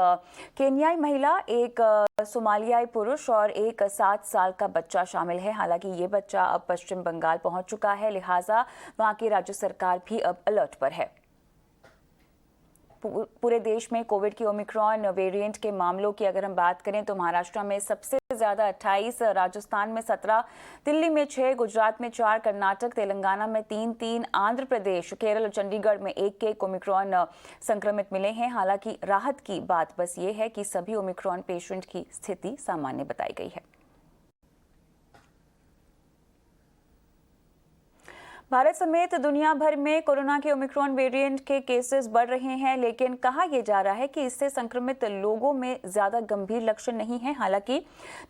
केन्याई महिला, एक सोमालियाई पुरुष और एक 7 साल का बच्चा शामिल है। हालांकि ये बच्चा अब पश्चिम बंगाल पहुंच चुका है, लिहाजा वहां की राज्य सरकार भी अब अलर्ट पर है। पूरे देश में कोविड की ओमिक्रॉन वेरिएंट के मामलों की अगर हम बात करें तो महाराष्ट्र में सबसे ज्यादा 28, राजस्थान में 17, दिल्ली में 6, गुजरात में 4, कर्नाटक तेलंगाना में 3, आंध्र प्रदेश, केरल और चंडीगढ़ में एक ओमिक्रॉन संक्रमित मिले हैं। हालांकि राहत की बात बस ये है कि सभी ओमिक्रॉन पेशेंट की स्थिति सामान्य बताई गई है। भारत समेत दुनिया भर में कोरोना के ओमिक्रॉन वेरिएंट के केसेस बढ़ रहे हैं, लेकिन कहा यह जा रहा है कि इससे संक्रमित लोगों में ज्यादा गंभीर लक्षण नहीं है। हालांकि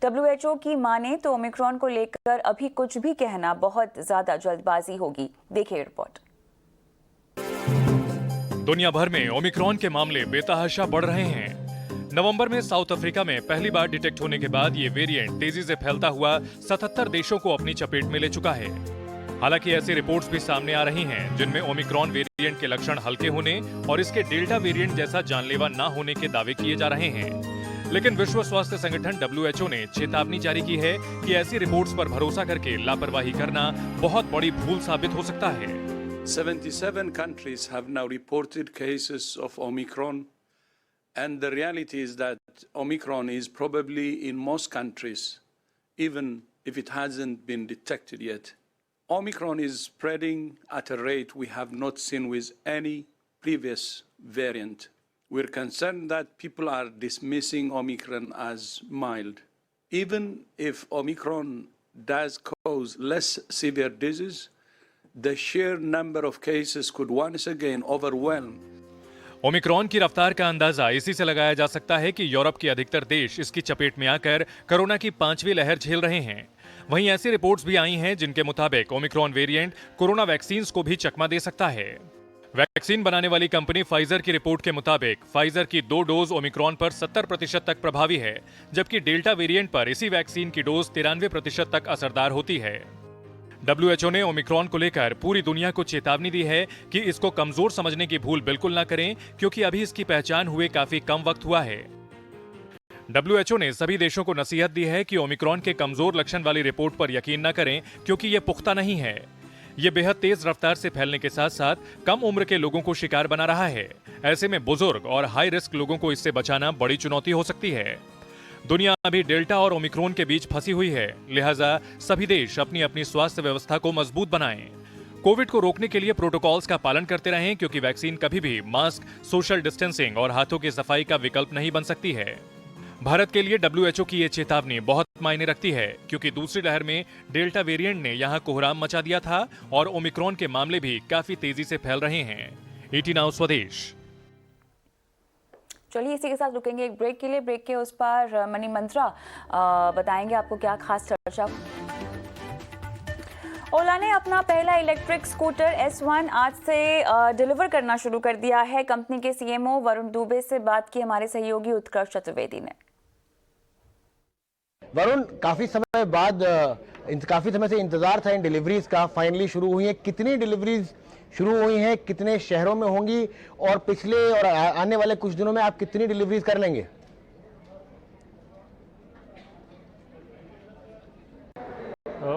WHO की माने तो ओमिक्रॉन को लेकर अभी कुछ भी कहना बहुत ज्यादा जल्दबाजी होगी। देखिए रिपोर्ट। दुनिया भर में ओमिक्रॉन के मामले बेतहाशा बढ़ रहे हैं। नवंबर में साउथ अफ्रीका में पहली बार डिटेक्ट होने के बाद ये वेरिएंट तेजी से फैलता हुआ 77 देशों को अपनी चपेट में ले चुका है। हालांकि ऐसी रिपोर्ट्स भी सामने आ रही हैं जिनमें ओमिक्रॉन वेरिएंट के लक्षण हल्के होने और इसके डेल्टा वेरिएंट जैसा जानलेवा न होने के दावे किए जा रहे हैं। लेकिन विश्व स्वास्थ्य संगठन WHO ने चेतावनी जारी की है कि ऐसी रिपोर्ट्स पर भरोसा करके लापरवाही करना बहुत बड़ी भूल साबित हो सकता है। 77 countries have now reported cases of Omicron, and the reality is that Omicron is probably in most countries, even if it hasn't been detected yet. Omicron is spreading at a rate we have not seen with any previous variant. We're concerned that people are dismissing Omicron as mild. Even if Omicron does cause less severe disease, the sheer number of cases could once again overwhelm. Omicron की रफ्तार का अंदाजा इसी से लगाया जा सकता है कि यूरोप के अधिकतर देश इसकी चपेट में आकर कोरोना की 5वीं लहर झेल रहे हैं। वहीं ऐसी रिपोर्ट्स भी आई हैं जिनके मुताबिक ओमिक्रॉन वेरिएंट कोरोना वैक्सीन्स को भी चकमा दे सकता है। वैक्सीन बनाने वाली कंपनी फाइजर की रिपोर्ट के मुताबिक फाइजर की 2 डोज ओमिक्रॉन पर 70% तक प्रभावी है, जबकि डेल्टा वेरिएंट पर इसी वैक्सीन की डोज 93% तक असरदार होती है। WHO ने ओमिक्रॉन को लेकर पूरी दुनिया को चेतावनी दी है कि इसको कमजोर समझने की भूल बिल्कुल ना करें, क्योंकि अभी इसकी पहचान हुए काफी कम वक्त हुआ है। WHO ने सभी देशों को नसीहत दी है कि ओमिक्रॉन के कमजोर लक्षण वाली रिपोर्ट पर यकीन न करें, क्योंकि ये पुख्ता नहीं है। ये बेहद तेज रफ्तार से फैलने के साथ साथ कम उम्र के लोगों को शिकार बना रहा है। ऐसे में बुजुर्ग और हाई रिस्क लोगों को इससे बचाना बड़ी चुनौती हो सकती है। दुनिया अभी डेल्टा और ओमिक्रॉन के बीच फंसी हुई है, लिहाजा सभी देश अपनी अपनी स्वास्थ्य व्यवस्था को मजबूत बनाएं। कोविड को रोकने के लिए प्रोटोकॉल्स का पालन करते रहें, क्योंकि वैक्सीन कभी भी मास्क, सोशल डिस्टेंसिंग और हाथों की सफाई का विकल्प नहीं बन सकती है। भारत के लिए WHO की ये चेतावनी बहुत मायने रखती है, क्योंकि दूसरी लहर में डेल्टा वेरिएंट ने यहां कोहराम मचा दिया था और ओमिक्रॉन के मामले भी काफी तेजी से फैल रहे हैं। ET नाउ स्वदेश। चलिए इसी के साथ रुकेंगे एक ब्रेक के लिए। ब्रेक के उस पार मनी मंत्रा बताएंगे आपको क्या खास चर्चा। ओला ने अपना पहला इलेक्ट्रिक स्कूटर S1 आज से डिलीवर करना शुरू कर दिया है। कंपनी के CMO वरुण दुबे से बात की हमारे सहयोगी उत्कर्ष चतुर्वेदी ने। वरुण, काफी समय से इंतजार था इन डिलीवरीज का, फाइनली शुरू हुई है। कितनी डिलीवरीज शुरू हुई हैं, कितने शहरों में होंगी और पिछले और आने वाले कुछ दिनों में आप कितनी डिलीवरीज कर लेंगे?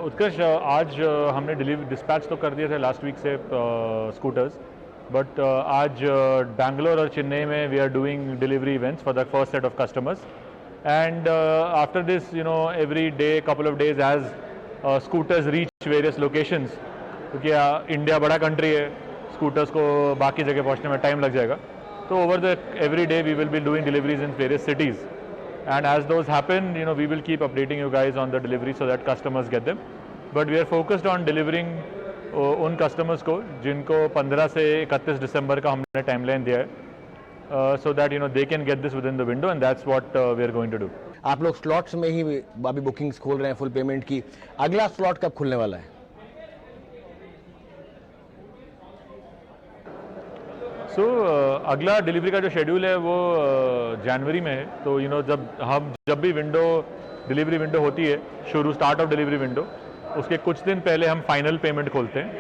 उत्कर्ष, आज हमने डिस्पैच तो कर दिए थे लास्ट वीक से स्कूटर्स, बट आज बैंगलोर और चेन्नई में we are doing delivery events for the first set of customers and after this you know every day couple of days as scooters reach various locations, क्योंकि India बड़ा country है, scooters को बाकी जगह पहुंचने में टाइम लग जाएगा, तो over the every day we will be doing deliveries in various cities and as those happen, you know, we will keep updating you guys on the delivery so that customers get them. But we are focused on delivering उन customers को जिनको 15 से 31 दिसंबर का हमने timeline दिया है, so that you know they can get this within the window and that's what we are going to do. आप लोग स्लॉट्स में ही अभी बुकिंग्स खोल रहे हैं फुल पेमेंट की, अगला स्लॉट कब खुलने वाला है? सो अगला डिलीवरी का जो शेड्यूल है वो जनवरी में है, तो यू नो जब भी डिलीवरी विंडो होती है, स्टार्ट ऑफ डिलीवरी विंडो, उसके कुछ दिन पहले हम फाइनल पेमेंट खोलते हैं,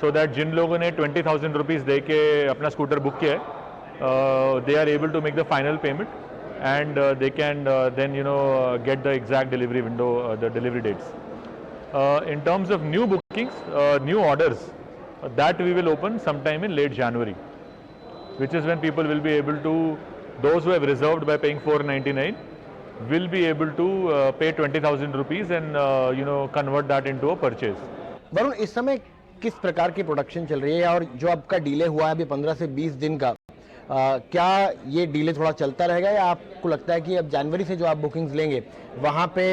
सो दैट जिन लोगों ने 20,000 रुपीज़ दे के अपना स्कूटर बुक किया है, they are able to make the final payment and they can then you know get the exact delivery window, the delivery dates. In terms of new bookings, new orders, that we will open sometime in late January, which is when people will be able to, those who have reserved by paying $499 will be able to pay 20,000 rupees and you know convert that into a purchase. Varun, इस समय किस प्रकार की production चल रही है और जो आपका डिले हुआ है अभी 15 से 20 दिन का, क्या ये डिले थोड़ा चलता रहेगा या आपको लगता है कि अब जनवरी से जो आप बुकिंग्स लेंगे वहाँ पे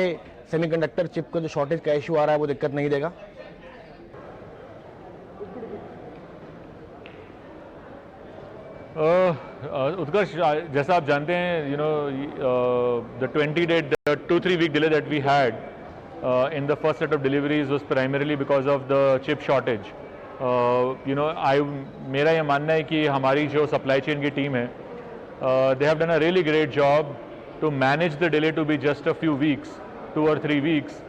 सेमीकंडक्टर चिप का जो शॉर्टेज का इशू आ रहा है वो दिक्कत नहीं देगा? उत्कर्ष, जैसा आप जानते हैं, you know the 2-3 week delay that we had in the first set of deliveries was primarily because of the chip shortage. You know, मेरा ये मानना है कि हमारी जो सप्लाई चेन की टीम है, they have done a really great job to manage the delay to be just a few weeks, 2 or 3 weeks,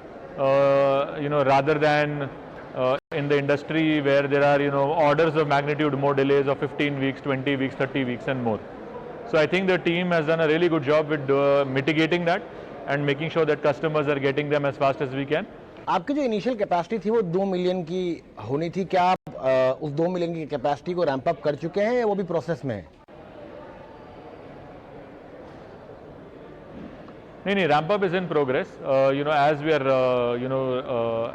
you know, rather than in the industry where there are, you know, orders of magnitude more delays of 15 weeks, 20 weeks, 30 weeks and more. So I think the team has done a really good job with mitigating that and making sure that customers are getting them as fast as we can. आपकी जो initial capacity थी वो 2 million की होनी थी, क्या आप उस 2 मिलियन की कैपेसिटी को रैंप अप कर चुके हैं या वो भी प्रोसेस में है? नहीं, ramp up is in progress. You know, as we are you know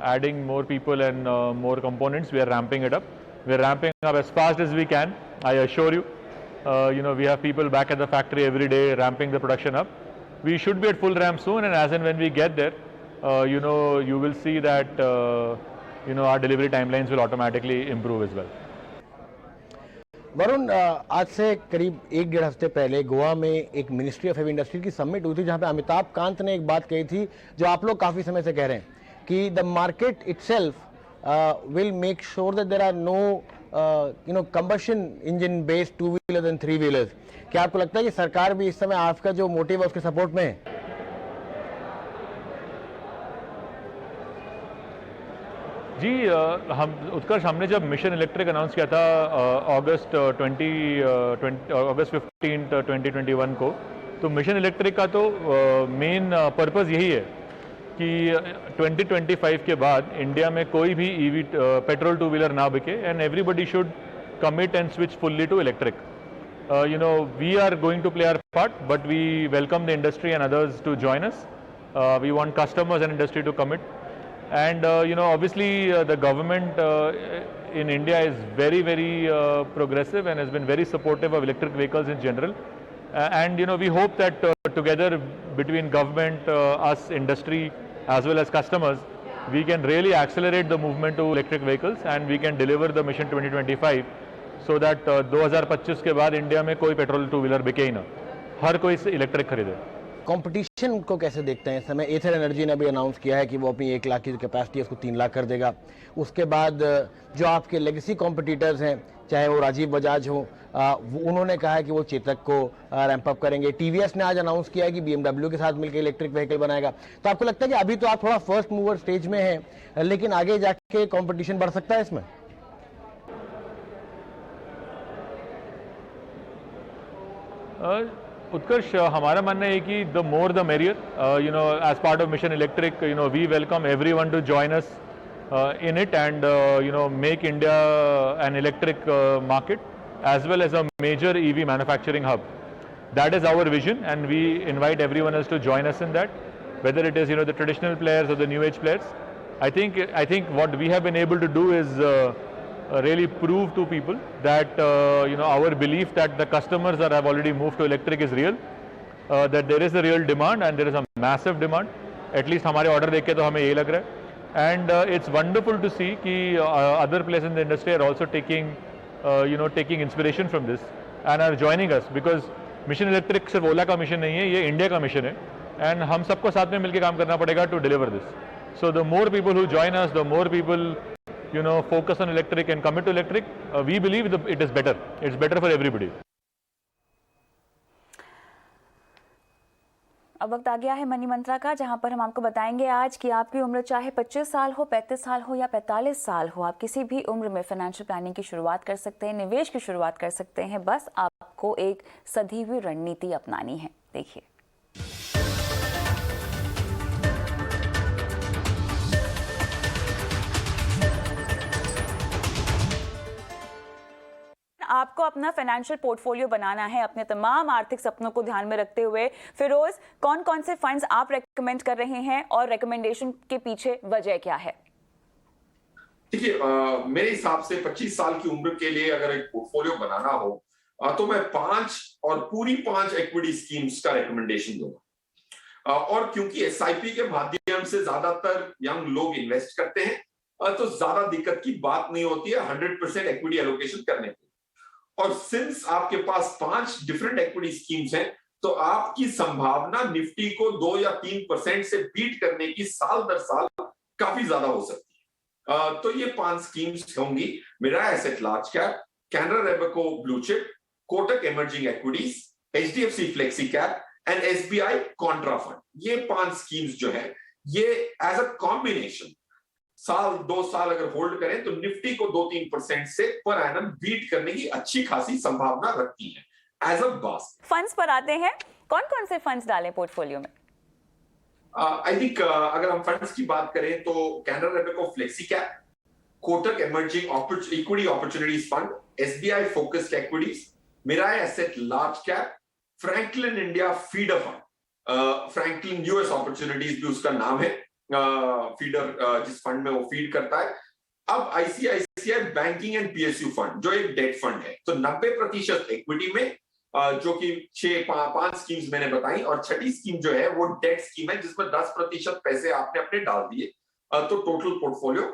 adding more people and more components, we are ramping it up. We are ramping up as fast as we can. I assure you. You know, we have people back at the factory every day ramping the production up. We should be at full ramp soon, and as and when we get there, you know, you will see that you know our delivery timelines will automatically improve as well. Varun, आज से करीब 1-1.5 हफ्ते पहले गोवा में एक ministry of heavy industry की summit हुई थी जहां पे अमिताभ कांत ने एक बात कही थी जो आप लोग काफी समय से कह रहे हैं कि the market itself will make sure that there are no you know combustion engine based 2 wheelers and 3 wheelers. क्या आपको लगता है कि सरकार भी इस समय आपका जो मोटिव है उसके सपोर्ट में है? जी, उत्कर्ष, हमने जब मिशन इलेक्ट्रिक अनाउंस किया था अगस्त 15, 2021 को, तो मिशन इलेक्ट्रिक का तो मेन पर्पस यही है कि 2025 के बाद इंडिया में कोई भी ईवी पेट्रोल 2 व्हीलर ना बिके and everybody should commit and switch fully to electric. You know, we are going to play our part, but we welcome the industry and others to join us. We want customers and industry to commit. And you know, obviously the government in India is very, very progressive and has been very supportive of electric vehicles in general. And you know, we hope that together between government, us, industry, as well as customers, we can really accelerate the movement to electric vehicles and we can deliver the Mission 2025 so that 2025 के बाद India में कोई petrol 2 wheeler बिके ही ना, हर कोई electric खरीदे. Competition को कैसे देखते हैं इस समय? एथर एनर्जी ने भी अनाउंस किया है कि वो अपनी 1 लाख की जो कैपेसिटी है उसको 3 लाख कर देगा. उसके बाद जो आपके लेगेसी कॉम्पिटिटर्स हैं, चाहे वो राजीव बजाज हो, उन्होंने कहा है कि वो चेतक को रैंप अप करेंगे. टीवीएस ने आज अनाउंस किया है कि BMW के साथ मिलकर इलेक्ट्रिक व्हीकल बनाएगा. तो आपको लगता है कि अभी तो आप थोड़ा फर्स्ट मूवर स्टेज में हैं, लेकिन आगे जाके कॉम्पिटिशन बढ़ सकता है इसमें? उत्कर्ष, हमारा मानना है कि the more the merrier. You know, as part of mission electric, you know, we welcome everyone to join us in it and you know, make India an electric market as well as a major EV manufacturing hub. That is our vision, and we invite everyone else to join us in that, whether it is the traditional players or the new age players. I think what we have been able to do is really prove to people that our belief that the customers that have already moved to electric is real, that there is a real demand and there is a massive demand. At least हमारे order देख के तो हमें यही लग रहा है. And it's wonderful to see कि other players in the industry are also taking inspiration from this and are joining us, because mission electric सिर्फ ओला का मिशन नहीं है, ये इंडिया का मिशन है, एंड हम सबको साथ में मिलकर काम करना पड़ेगा to deliver this. So the more people who join us, the more people focus on electric and commit to electric, we believe it is better. It's better for everybody. अब वक्त आ गया है मनी मंत्रा का, जहां पर हम आपको बताएंगे आज कि आपकी उम्र चाहे 25 साल हो, 35 साल हो या 45 साल हो, आप किसी भी उम्र में फाइनेंशियल प्लानिंग की शुरुआत कर सकते हैं, निवेश की शुरुआत कर सकते हैं. बस आपको एक सधी हुई रणनीति अपनानी है. देखिए, आपको अपना फाइनेंशियल पोर्टफोलियो बनाना है अपने तमाम आर्थिक सपनों को ध्यान में रखते हुए. फिरोज, कौन कौन से फंड्स आप रेकमेंड कर रहे हैं और रेकमेंडेशन के पीछे वजह क्या है? देखिए, मेरे हिसाब से 25 साल की उम्र के लिए अगर एक पोर्टफोलियो बनाना हो तो मैं 5 इक्विटी स्कीम्स का रिकमेंडेशन दूंगा. और क्योंकि एसआईपी के माध्यम से ज्यादातर यंग लोग इन्वेस्ट करते हैं तो ज्यादा दिक्कत की बात नहीं होती है 100% इक्विटी एलोकेशन करने की. और सिंस आपके पास 5 डिफरेंट इक्विटी स्कीम्स हैं तो आपकी संभावना निफ्टी को 2 या 3% से बीट करने की साल दर साल काफी ज्यादा हो सकती है. तो ये 5 स्कीम्स होंगी: Mirae Asset large cap, Canara Robeco blue chip, Kotak emerging equities, HDFC flexi cap and SBI contra fund. ये 5 स्कीम्स जो है ये एज अ कॉम्बिनेशन साल 2 साल अगर होल्ड करें तो निफ्टी को 2-3% से पर एनम बीट करने की अच्छी खासी संभावना रखती है एज अ बास्केट. फंड्स पर आते हैं, कौन कौन से फंड्स डालें पोर्टफोलियो में? आई थिंक अगर हम फंड्स की बात करें तो Canara Robeco flexi cap, Kotak emerging equity opportunities fund, SBI focused equities, Mirae Asset large cap, Franklin India feeder fund. Franklin US opportunities भी उसका नाम है, फीडर जिस फंड में वो फीड करता है. अब ICICI banking and PSU fund जो एक डेट फंड है, तो 90% इक्विटी में जो कि 5 स्कीम्स मैंने बताई, और 6ठी स्कीम जो है वो डेट स्कीम है जिसमें 10% पैसे आपने अपने डाल दिए तो टोटल पोर्टफोलियो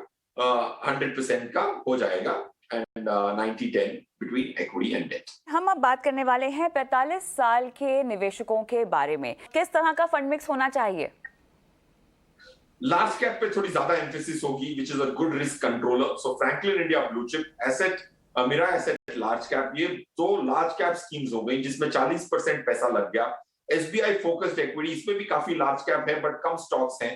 100% का हो जाएगा and 90-10 between equity and debt. हम अब बात करने वाले हैं 45 साल के निवेशकों के बारे में. किस तरह का फंड मिक्स होना चाहिए? लार्ज कैप पे थोड़ी ज्यादा एम्फेसिस होगी, which is a good risk controller. So Franklin India blue chip, asset Mirae Asset large cap, ये 2 लार्ज कैप स्कीम्स हो गई जिसमें 40% पैसा लग गया. एसबीआई फोकस्ड इक्विटी, इसमें भी काफी लार्ज कैप है बट कम स्टॉक्स हैं,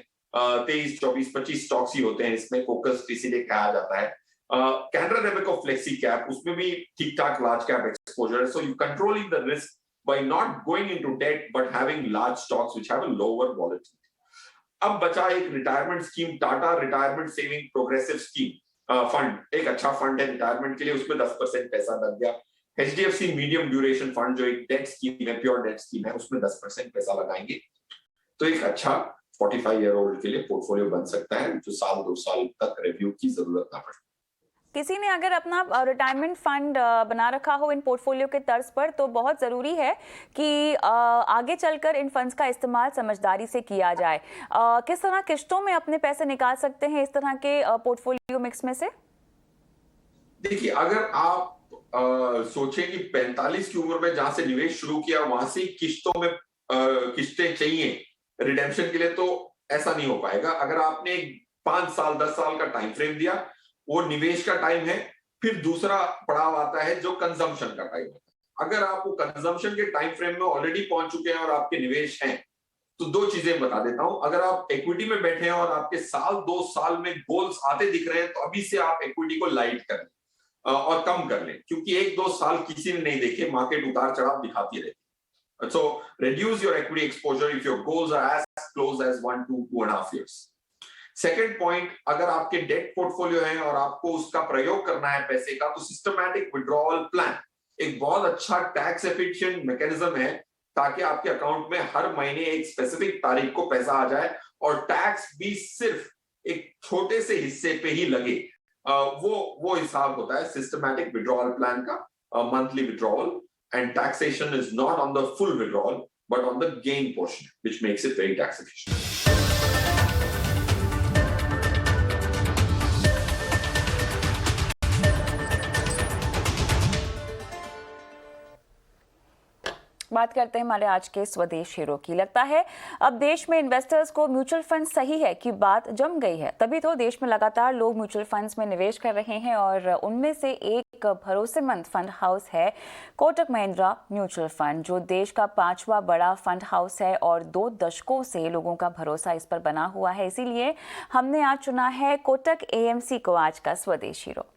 23, 24, 25 स्टॉक्स ही होते हैं इसमें, फोकस्ड इसीलिए कहा जाता है. कैनरा रेबको फ्लेक्सी कैप, उसमें भी ठीक ठाक लार्ज कैप एक्सपोजर है. So you controlling the risk by not going into debt but having large stocks which have a lower volatility. अब बचा एक retirement scheme, Tata retirement saving progressive scheme fund. एक अच्छा फंड है रिटायरमेंट के लिए, उसमें 10% पैसा लग गया. एचडीएफसी मीडियम ड्यूरेशन फंड जो एक डेट स्कीम है, प्योर डेट स्कीम है, उसमें 10% पैसा लगाएंगे तो एक अच्छा 45 ईयर ओल्ड के लिए पोर्टफोलियो बन सकता है जो साल 2 साल तक रिव्यू की जरूरत ना पड़े. किसी ने अगर अपना रिटायरमेंट फंड बना रखा हो इन पोर्टफोलियो के तर्ज पर तो बहुत ज़रूरी है कि आगे चलकर इन फंड्स का इस्तेमाल समझदारी से किया जाए. किस तरह किश्तों में अपने पैसे निकाल सकते हैं इस तरह के पोर्टफोलियो मिक्स में से? देखिए, अगर आप सोचें कि 45 की उम्र में जहां से निवेश शुरू किया वहां से किश्तों में किश्तें चाहिए रिडेम्पशन के लिए, तो ऐसा नहीं हो पाएगा. अगर आपने 5 साल 10 साल का टाइम फ्रेम दिया, वो निवेश का टाइम है. फिर दूसरा पड़ाव आता है जो कंजम्पशन का टाइम है. अगर आप वो कंजम्पशन के टाइम फ्रेम में ऑलरेडी पहुंच चुके हैं और आपके निवेश हैं, तो 2 चीजें बता देता हूं. अगर आप इक्विटी में बैठे हैं और आपके साल 2 साल में गोल्स आते दिख रहे हैं तो अभी से आप इक्विटी को लाइट कर लें और कम कर लें, क्योंकि 1-2 साल किसी ने नहीं देखे, मार्केट उतार चढ़ाव दिखाती रहती. So reduce your equity exposure if your goals are as close as 1 to 2.5 years. Second point, अगर आपके डेट पोर्टफोलियो है और आपको उसका प्रयोग करना है पैसे का, तो सिस्टमैटिक विड्रॉल प्लान एक बहुत अच्छा टैक्स एफिशिएंट मैकेनिज्म है ताकि आपके अकाउंट में हर महीने एक स्पेसिफिक तारीख को पैसा आ जाए और टैक्स भी सिर्फ एक छोटे से हिस्से पे ही लगे। वो हिसाब होता है सिस्टमैटिक विड्रॉल प्लान का, monthly withdrawal, and taxation is not on the full withdrawal but on the gain portion, which makes it very tax efficient. बात करते हैं हमारे आज के स्वदेश हीरो की। लगता है अब देश में इन्वेस्टर्स को म्यूचुअल फंड सही है कि बात जम गई है, तभी तो देश में लगातार लोग म्यूचुअल फंड्स में निवेश कर रहे हैं और उनमें से एक भरोसेमंद फंड हाउस है कोटक महिंद्रा म्यूचुअल फंड, जो देश का 5वां बड़ा फंड हाउस है और 2 दशकों से लोगों का भरोसा इस पर बना हुआ है। इसीलिए हमने आज चुना है कोटक AMC को आज का स्वदेश हीरो।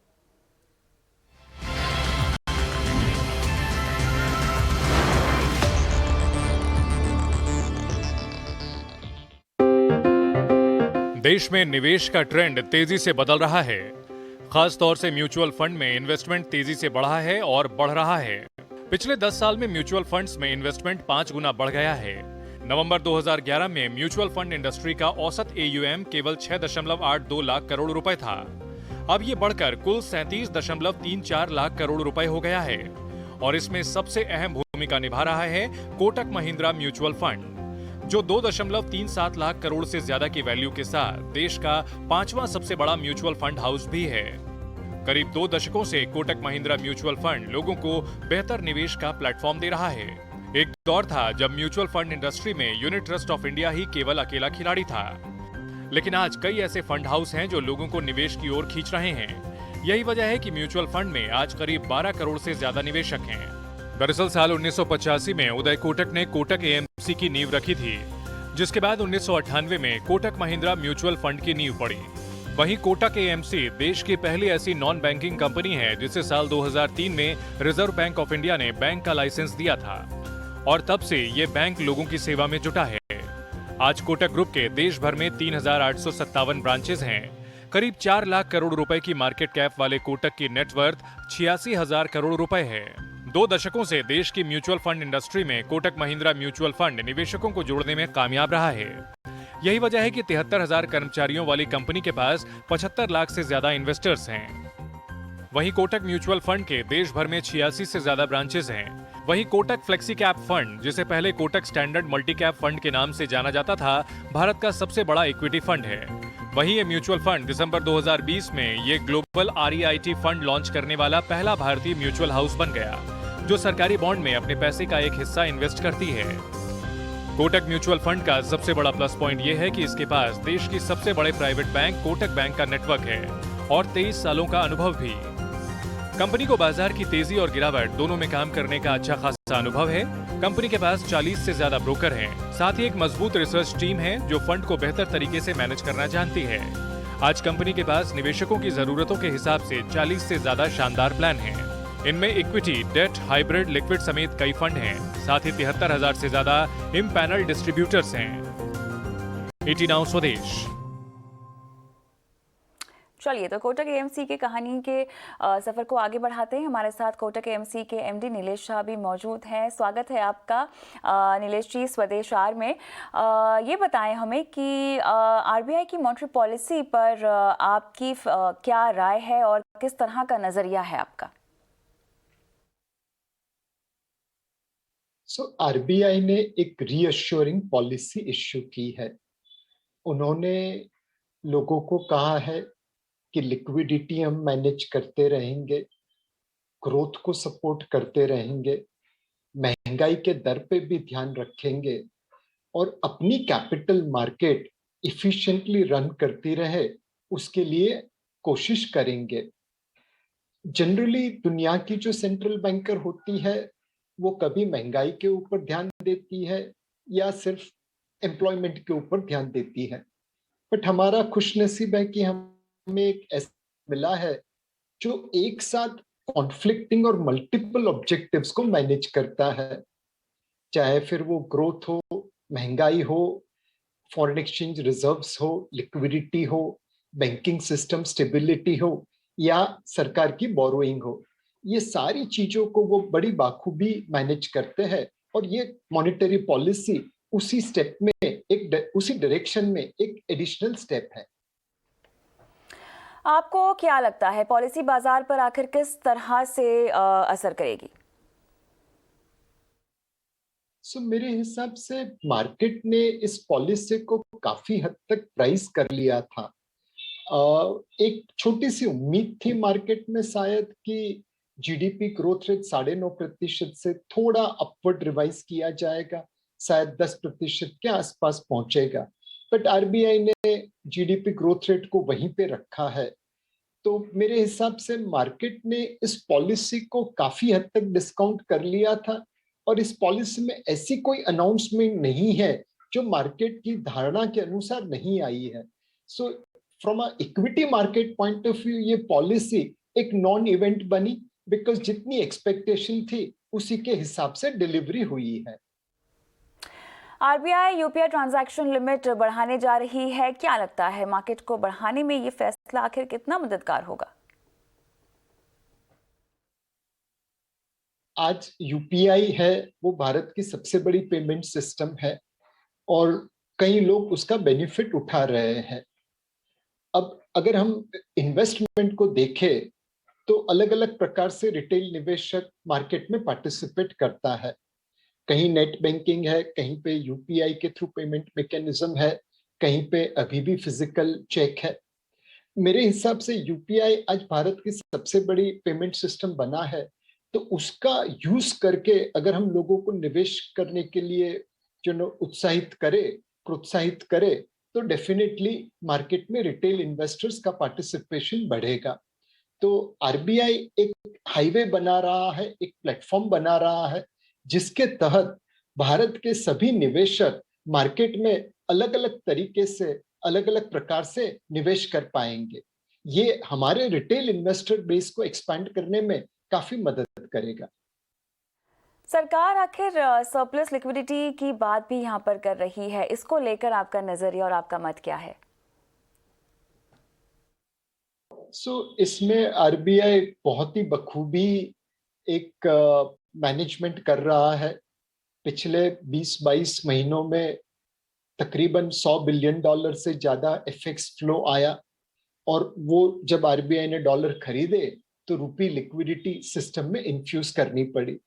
देश में निवेश का ट्रेंड तेजी से बदल रहा है। खास तौर से म्यूचुअल फंड में इन्वेस्टमेंट तेजी से बढ़ा है और बढ़ रहा है। पिछले 10 साल में म्यूचुअल फंड्स में इन्वेस्टमेंट 5 गुना बढ़ गया है। नवंबर 2011 में म्यूचुअल फंड इंडस्ट्री का औसत AUM केवल 6.82 लाख करोड़ रुपए था। अब ये बढ़कर कुल 37.34 लाख करोड़ रुपए हो गया है और इसमें सबसे अहम भूमिका निभा रहा है कोटक महिंद्रा म्यूचुअल फंड, जो 2.37 लाख करोड़ से ज्यादा की वैल्यू के साथ देश का 5वां सबसे बड़ा म्यूचुअल फंड हाउस भी है। करीब 2 दशकों से कोटक महिंद्रा म्यूचुअल फंड लोगों को बेहतर निवेश का प्लेटफॉर्म दे रहा है। एक दौर था जब म्यूचुअल फंड इंडस्ट्री में यूनिट ट्रस्ट ऑफ इंडिया ही केवल अकेला खिलाड़ी था, लेकिन आज कई ऐसे फंड हाउस हैं जो लोगों को निवेश की ओर खींच रहे हैं। यही वजह है कि म्यूचुअल फंड में आज करीब 12 करोड़ से ज्यादा निवेशक हैं। दरअसल साल 1985 में उदय कोटक ने कोटक AMC की नींव रखी थी, जिसके बाद 1998 में कोटक महिंद्रा म्यूचुअल फंड की नींव पड़ी। वहीं कोटक AMC देश की पहली ऐसी नॉन बैंकिंग कंपनी है जिसे साल 2003 में रिजर्व बैंक ऑफ इंडिया ने बैंक का लाइसेंस दिया था और तब से ये बैंक लोगों की सेवा में जुटा है। आज कोटक ग्रुप के देश भर में 3,857 ब्रांचेज हैं। करीब 4 लाख करोड़ रुपए की मार्केट कैप वाले कोटक की नेटवर्थ 86,000 करोड़ रुपए है। 2 दशकों से देश की म्यूचुअल फंड इंडस्ट्री में कोटक महिंद्रा म्यूचुअल फंड निवेशकों को जोड़ने में कामयाब रहा है। यही वजह है कि 73,000 कर्मचारियों वाली कंपनी के पास 75 लाख से ज्यादा इन्वेस्टर्स हैं। वहीं कोटक म्यूचुअल फंड के देश भर में 86 से ज्यादा ब्रांचेस हैं। वहीं कोटक फ्लेक्सी कैप फंड, जिसे पहले Kotak standard multi cap fund के नाम से जाना जाता था, भारत का सबसे बड़ा इक्विटी फंड है। वहीं ये म्यूचुअल फंड दिसंबर 2020 में ये ग्लोबल REIT फंड लॉन्च करने वाला पहला भारतीय म्यूचुअल हाउस बन गया, जो सरकारी बॉन्ड में अपने पैसे का एक हिस्सा इन्वेस्ट करती है। कोटक म्यूचुअल फंड का सबसे बड़ा प्लस पॉइंट ये है कि इसके पास देश की सबसे बड़े प्राइवेट बैंक कोटक बैंक का नेटवर्क है और 23 सालों का अनुभव भी। कंपनी को बाजार की तेजी और गिरावट दोनों में काम करने का अच्छा खासा अनुभव है। कंपनी के पास 40 से ज्यादा ब्रोकर हैं। साथ ही एक मजबूत रिसर्च टीम है जो फंड को बेहतर तरीके से मैनेज करना जानती है। आज कंपनी के पास निवेशकों की जरूरतों के हिसाब से 40 से ज्यादा शानदार प्लान हैं। इनमें इक्विटी, डेट, हाइब्रिड, लिक्विड समेत कई फंड हैं। साथ ही 73,000 से ज्यादा इम्पैनल डिस्ट्रीब्यूटर्स हैं। ET नाउ स्वदेश। चलिए तो कोटक AMC की कहानी के सफर को आगे बढ़ाते हैं। हमारे साथ कोटक AMC के MD नीलेश शाह भी मौजूद हैं। स्वागत है आपका नीलेश जी स्वदेश आर में। ये बताएं हमें कि RBI की मॉनेटरी पॉलिसी पर आपकी क्या राय है और किस तरह का नजरिया है आपका? RBI ने एक रीअश्योरिंग पॉलिसी इश्यू की है। उन्होंने लोगों को कहा है कि लिक्विडिटी हम मैनेज करते रहेंगे, ग्रोथ को सपोर्ट करते रहेंगे, महंगाई के दर पे भी ध्यान रखेंगे और अपनी कैपिटल मार्केट इफिशिएंटली रन करती रहे उसके लिए कोशिश करेंगे। जनरली दुनिया की जो सेंट्रल बैंकर होती है वो कभी महंगाई के ऊपर ध्यान देती है या सिर्फ एम्प्लॉयमेंट के ऊपर ध्यान देती है, बट हमारा खुशनसीब है कि हमें एक ऐसा मिला है जो एक साथ कॉन्फ्लिक्टिंग और मल्टीपल ऑब्जेक्टिव्स को मैनेज करता है, चाहे फिर वो ग्रोथ हो, महंगाई हो, फॉरेन एक्सचेंज रिजर्व्स हो, लिक्विडिटी हो, बैंकिंग सिस्टम स्टेबिलिटी हो या सरकार की बोरोइंग हो। ये सारी चीजों को वो बड़ी बाखूबी मैनेज करते हैं और ये मॉनेटरी पॉलिसी उसी स्टेप में उसी डायरेक्शन में एक एडिशनल स्टेप है। आपको क्या लगता है पॉलिसी बाजार पर आखिर किस तरह से असर करेगी? मेरे हिसाब से मार्केट ने इस पॉलिसी को काफी हद तक प्राइस कर लिया था। एक छोटी सी उम्मीद थी मार्केट में शायद कि जीडीपी ग्रोथ रेट 9.5% से थोड़ा अपवर्ड रिवाइज किया जाएगा, शायद 10% के आसपास पहुंचेगा, बट आरबीआई ने जीडीपी ग्रोथ रेट को वहीं पे रखा है। तो मेरे हिसाब से मार्केट ने इस पॉलिसी को काफी हद तक डिस्काउंट कर लिया था और इस पॉलिसी में ऐसी कोई अनाउंसमेंट नहीं है जो मार्केट की धारणा के अनुसार नहीं आई है। So from a equity market point of view ये पॉलिसी एक नॉन इवेंट बनी, बिकॉज जितनी एक्सपेक्टेशन थी उसी के हिसाब से डिलीवरी हुई है। आरबीआई यूपीआई ट्रांजैक्शन लिमिट बढ़ाने जा रही है, क्या लगता है मार्केट को बढ़ाने में ये फैसला आखिर कितना मददगार होगा? आज यूपीआई है वो भारत की सबसे बड़ी पेमेंट सिस्टम है और कई लोग उसका बेनिफिट उठा रहे हैं। अब अगर हम इन्वेस्टमेंट को देखें तो अलग अलग प्रकार से रिटेल निवेशक मार्केट में पार्टिसिपेट करता है। कहीं नेट बैंकिंग है, कहीं पे यूपीआई के थ्रू पेमेंट मैकेनिज्म है, कहीं पे अभी भी फिजिकल चेक है। मेरे हिसाब से यूपीआई आज भारत की सबसे बड़ी पेमेंट सिस्टम बना है, तो उसका यूज करके अगर हम लोगों को निवेश करने के लिए जो उत्साहित करे, प्रोत्साहित करे, तो डेफिनेटली मार्केट में रिटेल इन्वेस्टर्स का पार्टिसिपेशन बढ़ेगा। तो आरबीआई एक हाईवे बना रहा है, एक प्लेटफॉर्म बना रहा है जिसके तहत भारत के सभी निवेशक मार्केट में अलग अलग तरीके से, अलग अलग प्रकार से निवेश कर पाएंगे। ये हमारे रिटेल इन्वेस्टर बेस को एक्सपैंड करने में काफी मदद करेगा। सरकार आखिर सरप्लस लिक्विडिटी की बात भी यहाँ पर कर रही है, इसको लेकर आपका नजरिया और आपका मत क्या है? इसमें आरबीआई बहुत ही बखूबी एक मैनेजमेंट कर रहा है। पिछले 20-22 महीनों में तकरीबन $100 बिलियन से ज्यादा एफएक्स फ्लो आया और वो जब आरबीआई ने डॉलर खरीदे तो रुपी लिक्विडिटी सिस्टम में इन्फ्यूज करनी पड़ी।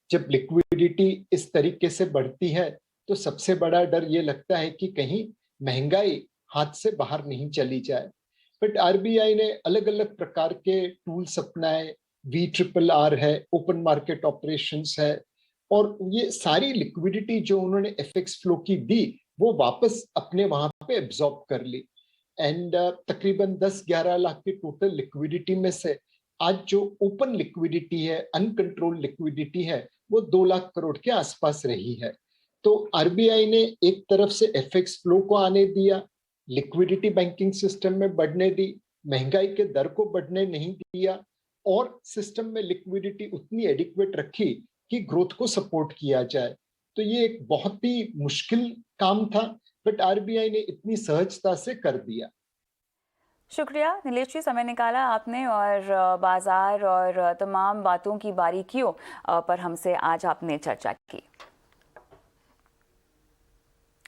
जब लिक्विडिटी इस तरीके से बढ़ती है तो सबसे बड़ा डर ये लगता है कि कहीं महंगाई हाथ से बाहर नहीं चली जाए। बट आरबीआई ने अलग अलग प्रकार के टूल्स अपनाए, VRRR है, ओपन मार्केट ऑपरेशंस है, और ये सारी लिक्विडिटी जो उन्होंने एफएक्स फ्लो की दी वो वापस अपने वहां पे एब्जॉर्ब कर ली। एंड तकरीबन 10-11 लाख की टोटल लिक्विडिटी में से आज जो ओपन लिक्विडिटी है, अनकंट्रोल्ड लिक्विडिटी है, वो 2 लाख करोड़ के आसपास रही है। तो आरबीआई ने एक तरफ से एफएक्स फ्लो को आने दिया, लिक्विडिटी बैंकिंग सिस्टम में बढ़ने दी, महंगाई के दर को बढ़ने नहीं दिया और सिस्टम में लिक्विडिटी उतनी एडिक्वेट रखी कि ग्रोथ को सपोर्ट किया जाए। तो ये एक बहुत ही मुश्किल काम था, बट आरबीआई ने इतनी सहजता से कर दिया। शुक्रिया नीलेश जी, समय निकाला आपने और बाजार और तमाम बातों की बारीकियों पर हमसे आज आपने चर्चा की।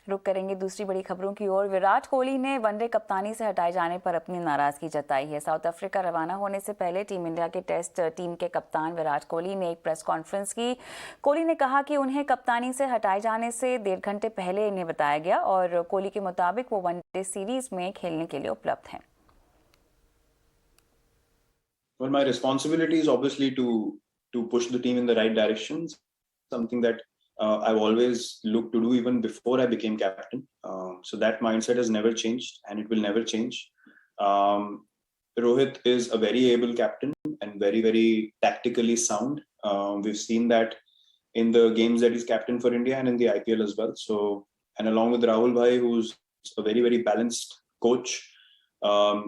रुक करेंगे दूसरी बड़ी खबरों की ओर। विराट कोहली ने वनडे कप्तानी से हटाए जाने पर अपनी नाराजगी जताई है। साउथ अफ्रीका रवाना होने से पहले टीम इंडिया के टेस्ट टीम के कप्तान विराट कोहली ने एक प्रेस कॉन्फ्रेंस की। कोहली ने कहा कि उन्हें कप्तानी से हटाए जाने से 1.5 घंटे पहले इन्हें बताया गया और कोहली के मुताबिक वो वनडे सीरीज में खेलने के लिए उपलब्ध हैं। Well, my responsibility is obviously to push the team in the right direction, something that I've always looked to do even before I became captain. So that mindset has never changed and it will never change. Rohit is a very able captain and very, very tactically sound. We've seen that in the games that he's captain for India and in the IPL as well. So, and along with Rahul Bhai, who's a very, very balanced coach,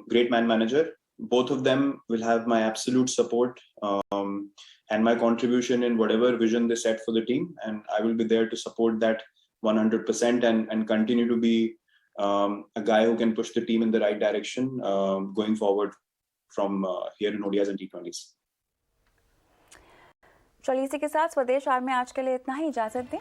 great man manager, both of them will have my absolute support and my contribution in whatever vision they set for the team, and I will be there to support that 100% and continue to be a guy who can push the team in the right direction going forward from here in ODIs and T20s. चलिए इसी के साथ स्वदेश are में आज के लिए इतना ही, इजाजत दें।